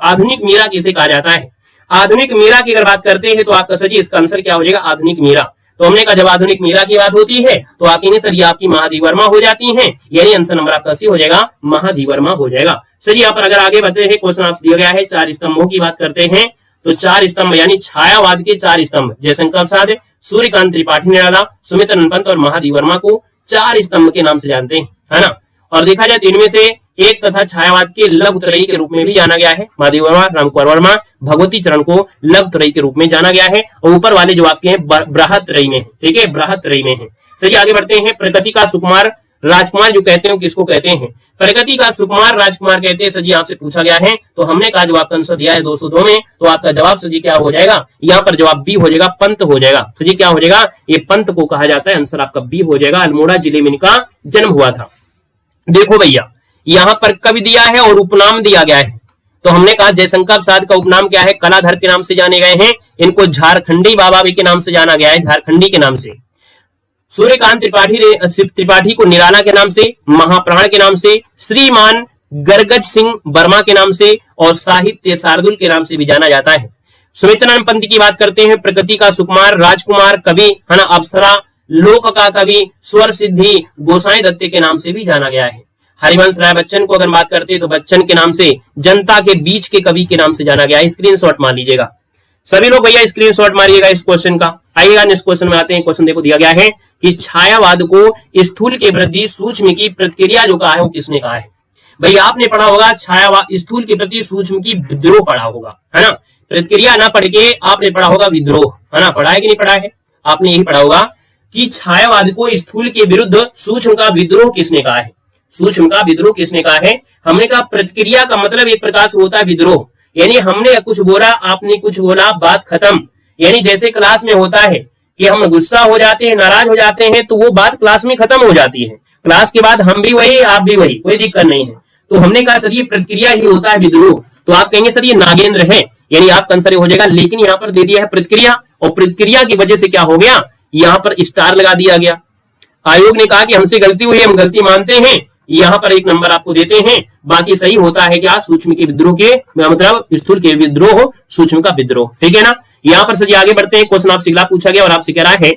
आधुनिक मीरा किसे कहा जाता है। आधुनिक मीरा की अगर बात करते हैं तो आपका सर जी इसका आंसर क्या हो जाएगा, आधुनिक मीरा। तो हमने कहा जब आधुनिक मीरा की बात होती है तो आगे सर ये आपकी महादेवी वर्मा हो जाती हैं, यानी आंसर नंबर आपका सी हो जाएगा, महादेवी वर्मा हो जाएगा। सर यहाँ पर अगर आगे बढ़ते हैं, क्वेश्चन आपसे दिया गया है चार स्तंभों की बात करते हैं। तो चार स्तंभ यानी छायावाद के चार स्तंभ, जयशंकर प्रसाद, सूर्यकांत त्रिपाठी निराला, सुमित्र पंत और महादेवी वर्मा को चार स्तंभ के नाम से जानते हैं, है ना। और देखा जाए तो इनमें से एक तथा छायावाद के लघुत्रयी के रूप में भी जाना गया है। महादेवी वर्मा, रामकुमार वर्मा, भगवती चरण को लघुत्रयी के रूप में जाना गया है, और ऊपर वाले जो आपके हैं बृहत्रयी में, ठीक है, बृहत्रयी में है। चलिए आगे बढ़ते हैं। प्रकृति का सुकुमार राजकुमार जो कहते हैं किसको कहते हैं, प्रकृति का सुकुमार राजकुमार कहते हैं। सर जी आपसे पूछा गया है, तो हमने कहा जो आपका आंसर दिया है 202 में, तो आपका जवाब सर जी क्या हो जाएगा, यहाँ पर जवाब बी हो जाएगा, पंत हो जाएगा। सर जी क्या हो जाएगा, ये पंत को कहा जाता है, आंसर आपका बी हो जाएगा। अल्मोड़ा जिले में इनका जन्म हुआ था। देखो भैया यहाँ पर कवि दिया है और उपनाम दिया गया है। तो हमने कहा जयशंकर प्रसाद का उपनाम क्या है, कलाधर के नाम से जाने गए हैं। इनको झारखंडी बाबा भी के नाम से जाना गया है, झारखंडी के नाम से। सूर्यकांत त्रिपाठी को निराला के नाम से, महाप्राण के नाम से, श्रीमान गरगज सिंह वर्मा के नाम से, और साहित्य शार्दुल के नाम से भी जाना जाता है। सुमित्रानंद पंत की बात करते हैं, प्रकृति का सुकुमार, राजकुमार कवि, है ना, अप्सरा, लोक का कवि, स्वर सिद्धि, गोसाई दत्ते के नाम से भी जाना गया है। हरिवंश राय बच्चन को अगर बात करते हैं तो बच्चन के नाम से, जनता के बीच के कवि के नाम से जाना गया है। स्क्रीनशॉट मार लीजिएगा सभी लोग भैया, स्क्रीनशॉट मारिएगा इस क्वेश्चन का। आइएगा नेक्स्ट क्वेश्चन में आते हैं। क्वेश्चन देखो दिया गया है कि छायावाद को स्थूल के प्रति सूक्ष्म की प्रतिक्रिया जो कहा है वो किसने कहा है। भैया आपने पढ़ा होगा छायावाद, स्थूल के प्रति सूक्ष्म की विद्रोह पढ़ा होगा, है ना। प्रतिक्रिया ना पढ़ के आपने पढ़ा होगा विद्रोह, है ना। पढ़ा है कि नहीं पढ़ा है, आपने यही पढ़ा होगा कि छायावाद को स्थूल के विरुद्ध सूक्ष्म का विद्रोह किसने कहा है। सूक्ष्म का विद्रोह किसने कहा है, हमने कहा प्रतिक्रिया का मतलब एक प्रकार से होता है विद्रोह, यानी हमने कुछ बोला आपने कुछ बोला, बात खत्म। यानी जैसे क्लास में होता है कि हम गुस्सा हो जाते हैं, नाराज हो जाते हैं, तो वो बात क्लास में खत्म हो जाती है। क्लास के बाद हम भी वही आप भी वही, कोई दिक्कत नहीं है। तो हमने कहा सर ये प्रतिक्रिया ही होता है विद्रोह। तो आप कहेंगे सर ये नागेंद्र है, यानी आपका आंसर हो जाएगा, लेकिन यहाँ पर दे दिया है प्रतिक्रिया, और प्रतिक्रिया की वजह से क्या हो गया, यहाँ पर स्टार लगा दिया गया। आयोग ने कहा कि हमसे गलती हुई, हम गलती मानते हैं, यहाँ पर एक नंबर आपको देते हैं। बाकी सही होता है क्या, सूक्ष्म के विद्रोह के मतलब स्थूल के विद्रोह, ठीक का विद्रोह, ठीक है ना। यहाँ पर सर आगे बढ़ते हैं। क्वेश्चन आपसे अगला पूछा गया और आपसे कह रहा है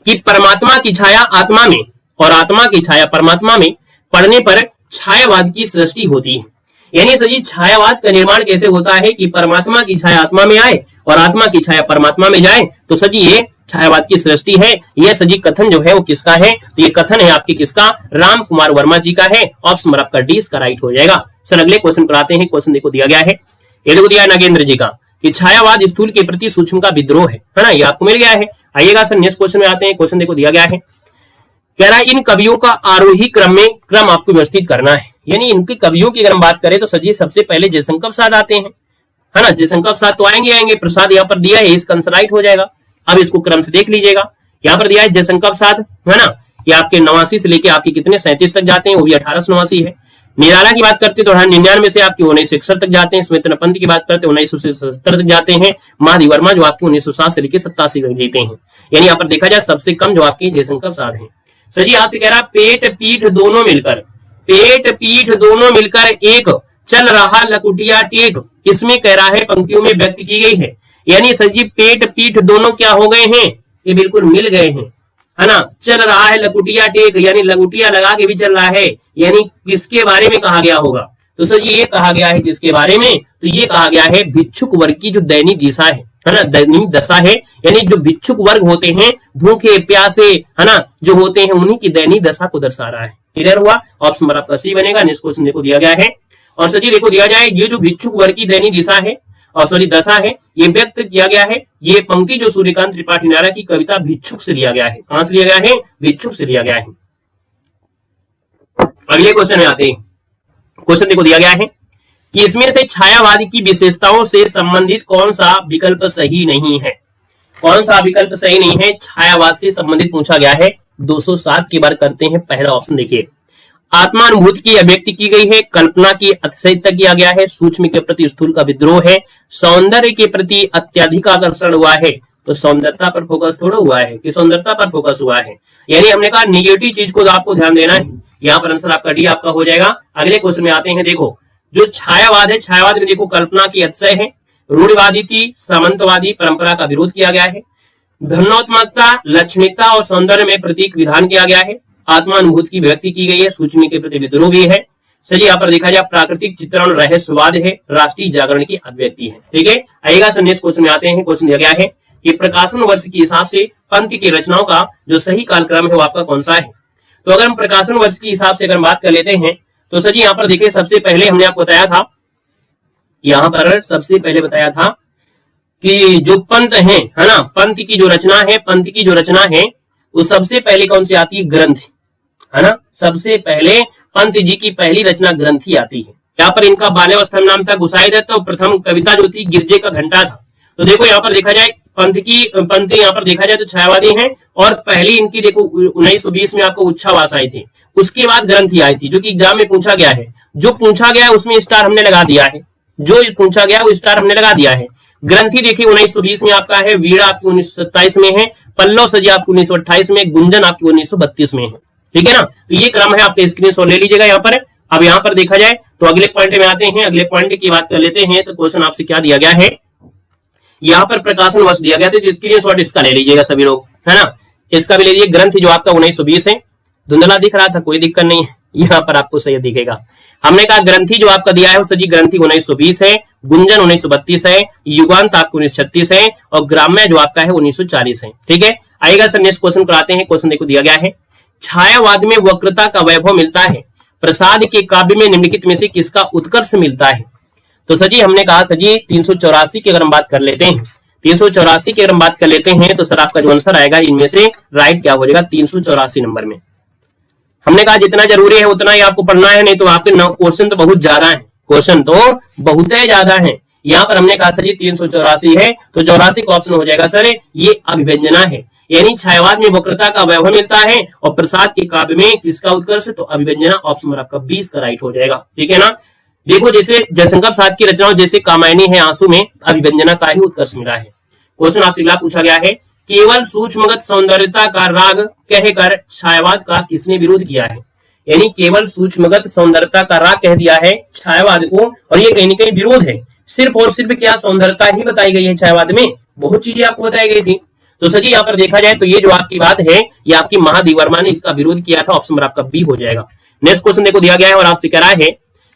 कि परमात्मा की छाया आत्मा में और आत्मा की छाया परमात्मा में पड़ने पर छायावाद की सृष्टि होती है। यानी सर छायावाद का निर्माण कैसे होता है कि परमात्मा की छाया आत्मा में आए और आत्मा की छाया परमात्मा में जाए, तो सर ये छायावाद की सृष्टि है। यह सजी कथन जो है वो किसका है, तो ये कथन है आपके किसका, राम कुमार वर्मा जी का है। ऑप्शन नंबर आपका डी इसका राइट हो जाएगा। सर अगले क्वेश्चन कराते हैं। क्वेश्चन देखो दिया गया है, ये देखो दिया है नागेंद्र जी का कि छायावाद स्थूल के प्रति सूक्ष्म का विद्रोह है ना, ये आपको मिल गया है। आइएगा सर नेक्स्ट क्वेश्चन में आते हैं। क्वेश्चन देखो दिया गया है, कह रहा है इन कवियों का आरोही क्रम में क्रम आपको व्यवस्थित करना है। यानी इनकी कवियों की अगर हम बात करें तो सर सबसे पहले जयशंकर प्रसाद आते हैं, है ना। जयशंकर प्रसाद तो आएंगे, प्रसाद यहाँ पर दिया है, इसका आंसर राइट हो जाएगा। अब इसको क्रम से देख लीजिएगा, यहाँ पर दिया है जयशंकर प्रसाद, है ना, ये आपके 89 से लेके आपके कितने 37 तक जाते हैं, वो भी 1889 है। निराला की बात करते तो 99 से आपके 1961 तक जाते हैं। सुमित्र पंत की बात करते 1970 तक जाते हैं। महादेवी वर्मा जो आपके 1907 से लेकर 87 तक जीते हैं। यानी यहाँ पर देखा जाए सबसे कम जो आपके जयशंकर प्रसाद हैं। सर जी आपसे कह रहा पेट पीठ दोनों मिलकर, पेट पीठ दोनों मिलकर एक चल रहा लकुटिया टेक, इसमें कह रहा है पंक्तियों में व्यक्त की गई है। यानी सर जी पेट पीठ दोनों क्या हो गए हैं, ये बिल्कुल मिल गए हैं, है ना। चल रहा है लकुटिया टेक, यानी लकुटिया लगा के भी चल रहा है, यानी किसके बारे में कहा गया होगा, तो सर ये कहा गया है जिसके बारे में, तो ये कहा गया है भिक्षुक वर्ग की जो दैनिक दिशा है ना, दैनिक दशा है। यानी जो भिक्षुक वर्ग होते हैं, भूखे प्यासे, है ना, जो होते हैं, उन्हीं की दैनिक दशा को दर्शा रहा है। क्लियर हुआ? ऑप्शन नंबर आपका सी बनेगा। नेक्स्ट क्वेश्चन देखो दिया गया है, और सर जी देखो दिया गया है, ये जो भिक्षुक वर्ग की दैनिक दिशा है और सॉरी दशा है, ये व्यक्त किया गया है। ये पंक्ति जो सूर्यकांत त्रिपाठी नारा की कविता भिक्षुक से लिया गया है। कहां से लिया गया है? भिक्षुक से लिया गया है। अगले क्वेश्चन में आते हैं। क्वेश्चन देखो दिया गया है कि इसमें से छायावादी की विशेषताओं से संबंधित कौन सा विकल्प सही नहीं है? कौन सा विकल्प सही नहीं है? छायावाद से संबंधित पूछा गया है। 207 की बार करते हैं। पहला ऑप्शन देखिए, आत्मानुभूति की अभिव्यक्ति की गई है, कल्पना की अतिशयता किया गया है, सूक्ष्म के प्रति स्थूल का विद्रोह है, सौंदर्य के प्रति अत्यधिक आकर्षण हुआ है। तो सौंदर्यता पर फोकस थोड़ा हुआ है कि सौंदर्यता पर फोकस हुआ है, यानी हमने कहा निगेटिव चीज को आपको ध्यान देना है। यहाँ पर आंसर आपका डी आपका हो जाएगा। अगले क्वेश्चन में आते हैं। देखो जो छायावाद है, छायावाद में देखो कल्पना की अतिशय है, रूढ़िवादी की सामंतवादी परंपरा का विरोध किया गया है, धन्योत्मकता, लक्षणिकता और सौंदर्य में प्रतीक विधान किया गया है, आत्मानुभूति की व्यक्ति की गई है, सूक्ष्म के प्रति विद्रोह भी है। चलिए यहाँ पर देखा जाए प्राकृतिक चित्रण रहस्यवाद है, राष्ट्रीय जागरण की अभिव्यक्ति है। ठीक है, आइएगा सर नेक्स्ट क्वेश्चन में आते हैं। क्वेश्चन दिया गया है कि प्रकाशन वर्ष के हिसाब से पंत की रचनाओं का जो सही कालक्रम है वो आपका कौन सा है? तो अगर हम प्रकाशन वर्ष के हिसाब से अगर बात कर लेते हैं तो सर जी यहाँ पर देखिए, सबसे पहले हमने आपको बताया था, यहाँ पर सबसे पहले बताया था कि जो पंत है ना, पंत की जो रचना है, पंत की जो रचना है वो सबसे पहले कौन सी आती है? ग्रंथ, है ना। सबसे पहले पंत जी की पहली रचना ग्रंथी आती है। यहाँ पर इनका बाल्यावस्था नाम था गुसाई दत्त, और प्रथम कविता जो थी गिरजे का घंटा था। तो देखो यहाँ पर देखा जाए पंत यहाँ पर देखा जाए तो छायावादी हैं, और पहली इनकी देखो 1920 में आपको उच्छावास आई थी, उसके बाद ग्रंथी आई थी, जो कि एग्जाम में पूछा गया है। जो पूछा गया है उसमें स्टार हमने लगा दिया है, जो पूछा गया वो स्टार हमने लगा दिया है। ग्रंथी देखिए 1920 में आपका है, वीणा आपकी 1927 में है, पल्लव सजी आपकी 1928 में, गुंजन आपकी 1932 में है। ठीक है ना, तो ये क्रम है, आपके स्क्रीनशॉट ले लीजिएगा यहाँ पर। अब यहाँ पर देखा जाए तो अगले पॉइंट में आते हैं। अगले पॉइंट की बात कर लेते हैं। तो क्वेश्चन आपसे क्या दिया गया है, यहाँ पर प्रकाशन वर्ष दिया गया था, स्क्रीनशॉट इसका ले लीजिएगा सभी लोग, है ना। इसका भी ले लीजिए। ग्रंथ जो आपका 1920 है, धुंधला दिख रहा था, कोई दिक्कत नहीं है, यहाँ पर आपको सही दिखेगा। हमने कहा ग्रंथी जो आपका दिया है वो सजी ग्रंथी 1920 है, गुंजन 1932 है, युगांत आपको 1936 है, और ग्राम्य जो आपका है 1940 है। ठीक है, आएगा सर नेक्स्ट क्वेश्चन कराते हैं। क्वेश्चन देखो दिया गया है, छायावाद में वक्रता का वैभव मिलता है, प्रसाद के काव्य में निम्नलिखित में से किसका उत्कर्ष मिलता है? तो सजी हमने कहा सजी 384 की अगर हम बात कर लेते हैं, 384 की अगर हम बात कर लेते हैं तो सर आपका जो आंसर आएगा इनमें से राइट क्या हो जाएगा? 384 नंबर में। हमने कहा जितना जरूरी है उतना ही आपको पढ़ना है, नहीं तो आपके क्वेश्चन तो बहुत ज्यादा है, क्वेश्चन तो बहुत ही ज्यादा है। यहाँ पर हमने कहा सर ये 384 है, तो 84 का ऑप्शन हो जाएगा सर ये अभिव्यंजना है, यानी छायावाद में वक्रता का वैभव मिलता है और प्रसाद के काव्य में किसका उत्कर्ष? तो अभिव्यंजना। ऑप्शन नंबर आपका 20 का राइट हो जाएगा। ठीक है ना। देखो जैसे जयशंकर प्रसाद की रचनाओं जैसे कामायनी है, आंसू में अभिव्यंजना का ही उत्कर्ष मिला है। क्वेश्चन आपसे अगला पूछा गया है, केवल सूक्ष्मगत सौंदर्यता का राग कहकर छायावाद का किसने विरोध किया है? यानी केवल सूक्ष्मगत सौंदर्यता का राग कह दिया है छायावाद को, और ये कहीं ना कहीं विरोध है। सिर्फ और सिर्फ क्या सौंदर्यता ही बताई गई है छायावाद में, बहुत चीजें आपको बताई गई थी। तो सर जी यहाँ पर देखा जाए तो ये जो आपकी बात है ये आपकी महादेव वर्मा ने इसका विरोध किया था। ऑप्शन नंबर आपका बी हो जाएगा। नेक्स्ट क्वेश्चन देखो दिया गया है और आपसे कह रहा है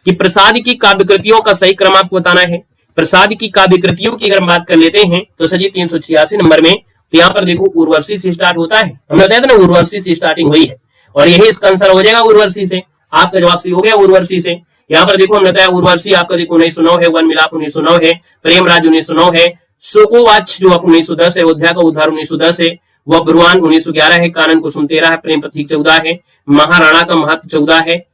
कि प्रसाद की काव्य कृतियों का सही क्रम आपको बताना है। प्रसाद की काव्य कृतियों की अगर हम बात कर लेते हैं तो सर जी 386 नंबर में, तो यहाँ पर देखो उर्वशी से स्टार्ट होता है, हमने बताया था ना उर्वशी से स्टार्टिंग हुई है, और यही इसका आंसर हो जाएगा उर्वशी से। आपका जवाब सी हो गया उर्वशी से। यहाँ पर देखो हमने बताया उर्वशी आपका देखो 1909 है, वन मिलाप 1909 है, प्रेमराज 1909 है, शोकोवाच जो आप 1910 है, अयोध्या का उद्धार 1910 है, वह ब्रुआन 1911 है, कानन कुसुम 13 है, प्रेम प्रतीक 14 है, महाराणा का महत्व 14 है,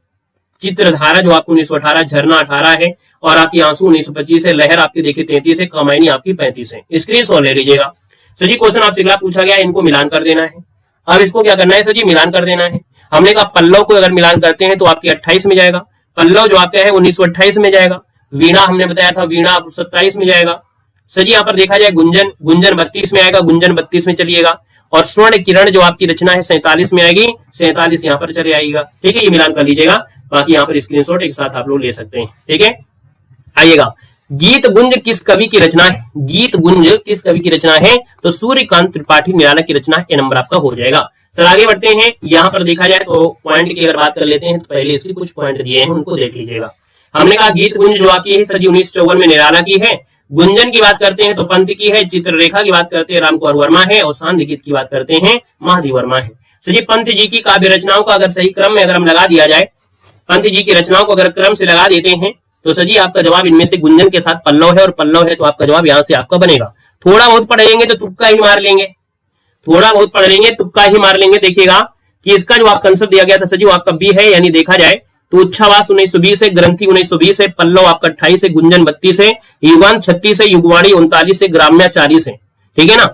चित्रधारा जो आपको 1918, झरना 18 है, और आपकी आंसू 1925 है, लहर आपकी देखिए 33 है, कामायनी आपकी 35 है। स्क्रीनशॉट ले लीजिएगा। सर जी क्वेश्चन आपसे अगला पूछा गया, इनको मिलान कर देना है। अब इसको क्या करना है सर जी? मिलान कर देना है। हमने कहा पल्लव को अगर मिलान करते हैं तो आपकी 28 में जाएगा, पल्लव जो आपका है 1928 में जाएगा, वीणा हमने बताया था वीणा 27 में जाएगा। सर जी यहाँ पर देखा जाए गुंजन 32 में आएगा, गुंजन 32 में चलिएगा, और स्वर्ण किरण जो आपकी रचना है 47 में आएगी, 47 यहाँ पर चले आएगा। ठीक है, ये मिलान कर लीजिएगा। बाकी यहाँ पर स्क्रीनशॉट एक साथ आप लोग ले सकते हैं। ठीक है, आइएगा। गीत गुंज किस कवि की रचना है? गीत गुंज किस कवि की रचना है? तो सूर्यकांत त्रिपाठी निराला की रचना है। ए नंबर आपका हो जाएगा। सर आगे बढ़ते हैं। यहाँ पर देखा जाए तो पॉइंट की अगर बात कर लेते हैं तो पहले इसके कुछ पॉइंट दिए हैं, उनको देख लीजिएगा। हमने कहा गीत गुंज जो आपकी है सदी 1954 में निराला की है, गुंजन की बात करते हैं तो पंत की है, चित्ररेखा की बात करते हैं रामकुमार वर्मा है, और सांध्य गीत की बात करते हैं महादेव वर्मा है। सर जी पंत जी की काव्य रचनाओं का अगर सही क्रम में अगर हम लगा दिया जाए, पंत जी की रचनाओं को अगर क्रम से लगा देते हैं तो सर जी आपका जवाब इनमें से गुंजन के साथ पल्लव है और पल्लव है, तो आपका जवाब यहां से आपका बनेगा। थोड़ा बहुत पढ़ लेंगे तो तुक्का ही मार लेंगे, थोड़ा बहुत पढ़ लेंगे तुक्का ही मार लेंगे। देखिएगा कि इसका जो आपका आंसर दिया गया था सर जी वो आपका बी है, यानी देखा जाए तो उच्छावास 1920 है, ग्रंथि 1920 है, पल्लव आपका 28 है, गुंजन 32 है, युगान 36 है, युगवाणी 39 है, ग्राम्या 40 है, ठीक है ना।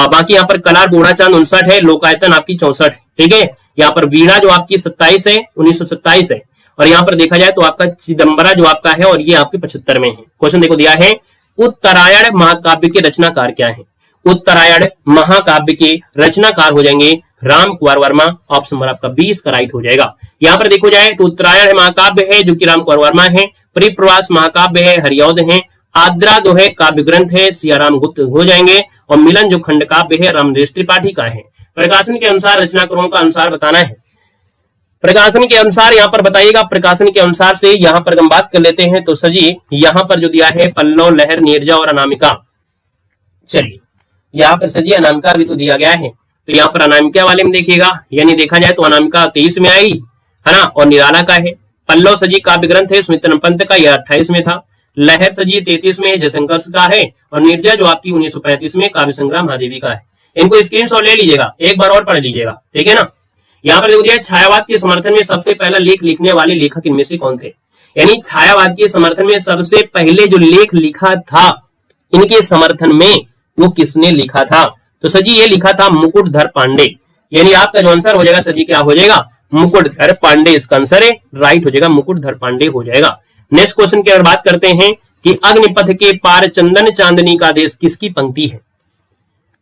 बाकी यहाँ पर कलार बूढ़ाचांद 59 है, लोकायतन आपकी 64 है, ठीक है। यहाँ पर वीणा जो आपकी 27 है, 1927 है, और यहाँ पर देखा जाए तो आपका चिदम्बरा जो आपका है और ये आपके 75 में है। क्वेश्चन देखो दिया है उत्तरायण महाकाव्य के रचनाकार क्या है। उत्तरायण महाकाव्य के रचनाकार हो जाएंगे राम कुमार वर्मा। ऑप्शन नंबर आपका 20 का राइट हो जाएगा। यहाँ पर देखो जाए तो उत्तरायण महाकाव्य है जो कि राम कुमार वर्मा है, परिप्रवास महाकाव्य है हरिऔध है, आद्रा जो है काव्य ग्रंथ है सियाराम गुप्त हो जाएंगे, और मिलन जो खंड काव्य है रामदेव त्रिपाठी का है। प्रकाशन के अनुसार रचनाकारों का अनुसार बताना है। प्रकाशन के अनुसार यहाँ पर बताइएगा, प्रकाशन के अनुसार से यहाँ पर हम बात कर लेते हैं तो सर जी यहाँ पर जो दिया है पल्लव, लहर, नीरजा और अनामिका। चलिए यहाँ पर सर जी अनामिका भी तो दिया गया है, तो यहाँ पर अनामिका वाले में देखिएगा, यानी देखा जाए तो अनामिका 23 में आई है ना, और निराला का है। पल्लव सजी काव्य ग्रंथ है सुमित्र पंत का, यह 28 में था। लहर सजी 33 में जयशंकर का है, और नीरजा जो आपकी 1935 में काव्य संग्राम महादेवी का है। इनको स्क्रीनशॉट ले लीजिएगा, एक बार और पढ़ लीजिएगा, ठीक है ना। यहाँ पर देखो दिया छायावाद के समर्थन में सबसे पहला लेख लिखने वाले लेखक इनमें से कौन थे, यानी छायावाद के समर्थन में सबसे पहले जो लेख लिखा था इनके समर्थन में वो किसने लिखा था, तो सर जी ये लिखा था मुकुटधर पांडे, यानी आपका जो आंसर हो जाएगा सर जी क्या हो जाएगा मुकुटधर पांडे, इसका आंसर है राइट हो जाएगा, मुकुटधर पांडे हो जाएगा। नेक्स्ट क्वेश्चन की अगर बात करते हैं कि अग्निपथ के पार चंदन चांदनी का देश किसकी पंक्ति है।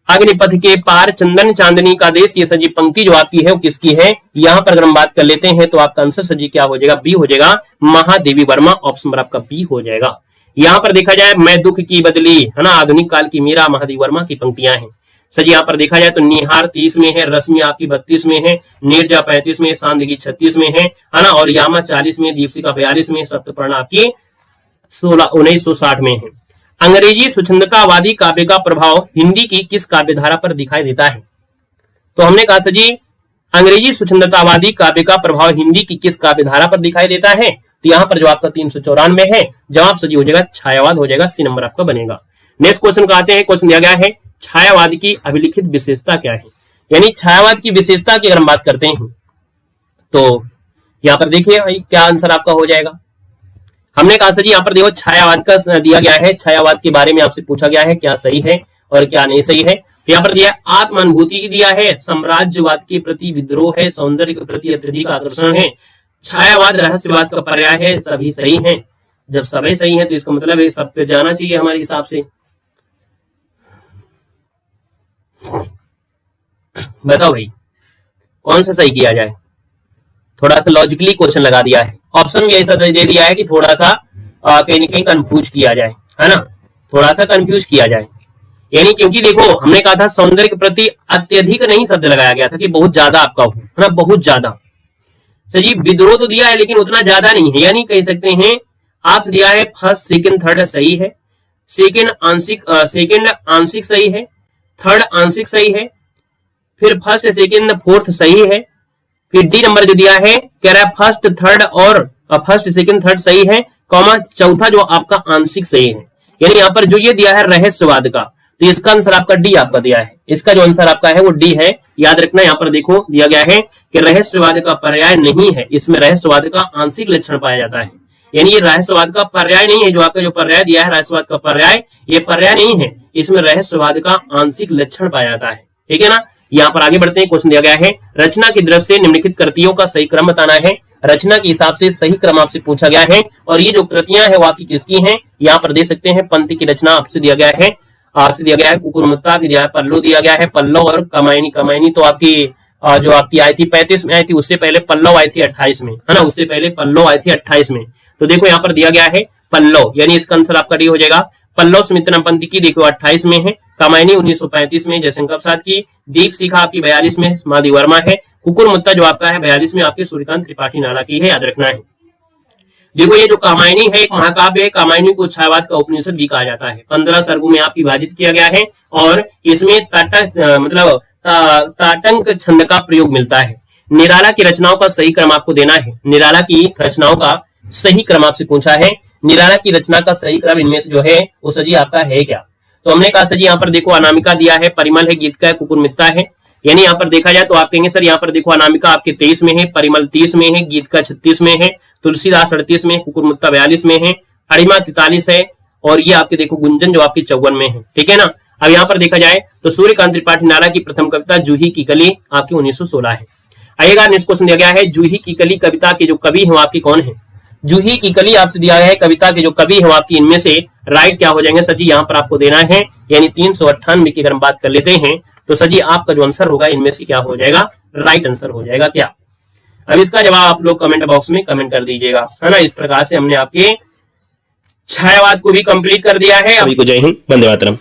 अग्निपथ के पार चंदन चांदनी का देश, ये सर जी पंक्ति जो आपकी है वो किसकी है। यहाँ पर अगर हम बात कर लेते हैं तो आपका आंसर सर जी क्या हो जाएगा, बी हो जाएगा, महादेवी वर्मा। ऑप्शन नंबर आपका बी हो जाएगा। यहाँ पर देखा जाए मैं दुख की बदली है ना, आधुनिक काल की मीरा महादेवी वर्मा की पंक्तियां हैं। सर यहाँ पर देखा जाए तो निहार 30 में है, रश्मि आपकी 32 में है, नीरजा 35 में, सांदगी 36 में है ना, और यामा 40 में, दीपशिका 42 में, सप्तपर्णा आपकी 1960 में है। अंग्रेजी स्वच्छंदतावादी काव्य का प्रभाव हिंदी की किस काव्यधारा पर दिखाई देता है, तो हमने कहा सर जी अंग्रेजी स्वच्छंदतावादी काव्य का प्रभाव हिंदी की किस काव्यधारा पर दिखाई देता है, तो यहाँ पर जो आपका 394 है, जवाब सही हो जाएगा छायावाद हो जाएगा, सी नंबर आपका बनेगा। नेक्स्ट क्वेश्चन का आते हैं। क्वेश्चन दिया गया है छायावाद की अभिलिखित विशेषता क्या है, यानी छायावाद की विशेषता की अगर हम बात करते हैं तो यहाँ पर देखिए भाई क्या आंसर आपका हो जाएगा। हमने कहा सर जी यहाँ पर देखो छायावाद का दिया गया है, छायावाद के बारे में आपसे पूछा गया है क्या सही है और क्या नहीं सही है। तो यहाँ पर दिया आत्मानुभूति की दिया है, साम्राज्यवाद के प्रति विद्रोह है, सौंदर्य के प्रति अत्यधिक आकर्षण है, छायावाद रहस्यवाद का पर्याय है, सभी सही है। जब सभी सही है तो इसका मतलब है सब पे जाना चाहिए हमारे हिसाब से। बताओ भाई कौन सा सही किया जाए, थोड़ा सा लॉजिकली क्वेश्चन लगा दिया है, ऑप्शन भी ऐसा दे दिया है कि थोड़ा सा कहीं ना कहीं कंफ्यूज किया जाए, है ना, थोड़ा सा कंफ्यूज किया जाए। यानी क्योंकि देखो हमने कहा था सौंदर्य के प्रति अत्यधिक नहीं शब्द लगाया गया था कि बहुत ज्यादा आपका हो, है ना, बहुत ज्यादा। सर जी विद्रोह तो दिया है लेकिन उतना ज्यादा नहीं है, यानी कह सकते हैं आपसे दिया है फर्स्ट सेकंड थर्ड सही है, सेकंड आंशिक सही है, थर्ड आंशिक सही है, फिर फर्स्ट सेकंड फोर्थ सही है, फिर डी नंबर जो दिया है कह रहा है फर्स्ट थर्ड और फर्स्ट सेकंड थर्ड सही है, कॉमा चौथा जो आपका आंशिक सही है। यानी यहाँ पर जो ये दिया है रहस्यवाद का, तो इसका आंसर आपका डी आपका दिया है, इसका जो आंसर आपका है वो डी है। याद रखना यहाँ पर देखो दिया गया है कि रहस्यवाद का पर्याय नहीं है, इसमें रहस्यवाद का आंशिक लक्षण पाया जाता है, यानी ये रहस्यवाद का पर्याय नहीं है। जो आपका जो पर्याय दिया है रहस्यवाद का पर्याय, ये पर्याय नहीं है, इसमें रहस्यवाद का आंशिक लक्षण पाया जाता है, ठीक है ना। यहाँ पर आगे बढ़ते हैं। क्वेश्चन दिया गया है रचना की दृष्टि से निम्नलिखित कृतियों का सही क्रम बताना है। रचना के हिसाब से सही क्रम आपसे पूछा गया है, और ये जो कृतियां हैं वो आपकी किसकी हैं, यहाँ पर दे सकते हैं पंत की रचना आपसे दिया गया है, आपसे दिया गया है कुकुरमुत्ता की दिया है, पल्लव दिया गया है, पल्लव और कमायनी। कमायनी तो आपकी जो आपकी आई थी 35 में आई थी, उससे पहले पल्लव आई थी 28 में, है ना, उससे पहले पल्लव आई थी 28 में। तो देखो यहाँ पर दिया गया है पल्लव, यानी इसका आंसर आपका डी हो जाएगा। पल्लव सुमित्रा पंत की देखो 28 में है, कामायनी 1935 में जयशंकर प्रसाद की, दीपशिखा आपकी 42 में महादेवी वर्मा है, कुकुरमुत्ता जो आपका है 42 में आपके सूर्यकांत त्रिपाठी नाला की है, याद रखना है। देखो ये जो कामायनी है एक महाकाव्य है, कामायनी को छायावाद का उपनिषद भी कहा जाता है। 15 सर्गों में आपकी विभाजित किया गया है, और इसमें मतलब ताटंक छंद का प्रयोग मिलता है। निराला की रचनाओं का सही क्रम आपको देना है। निराला की रचनाओं का सही क्रम आपसे पूछा है। निराला की रचना का सही क्रम इनमें से जो है वो सजी आपका है क्या? तो हमने कहा सजी यहाँ पर देखो अनामिका दिया है, परिमल है, गीत का है, कुकुरमित्ता है। यानी यहाँ पर देखा जाए तो आप कहेंगे सर यहाँ पर देखो अनामिका आपके 23 में है, परिमल 30 में है, गीत का 36 में है, तुलसीदास 38 में है, कुकुरमुत्ता 42 में है, अरिमा 43 है और ये आपके देखो गुंजन जो आपकी 54 में है। ठीक है ना। अब यहाँ पर देखा जाए तो सूर्यकांत त्रिपाठी नारा की प्रथम कविता जूही की कली आपकी 1916 है। आइएगा नेक्स्ट क्वेश्चन दिया गया है जूही की कली कविता के जो कवि हैं आपकी कौन है? जूही की कली आपसे दिया गया है कविता के जो कवि हैं आपकी इनमें से राइट क्या हो जाएंगे सर जी? यहाँ पर आपको देना है यानी 398 की अगर हम बात कर लेते हैं तो सर जी आपका जो आंसर होगा इनमें से क्या हो जाएगा? राइट आंसर हो जाएगा क्या? अब इसका जवाब आप लोग कमेंट बॉक्स में कमेंट कर दीजिएगा, है ना। इस प्रकार से हमने आपके छायावाद को भी कंप्लीट कर दिया है। अभी को जय हिंद, वंदे मातरम।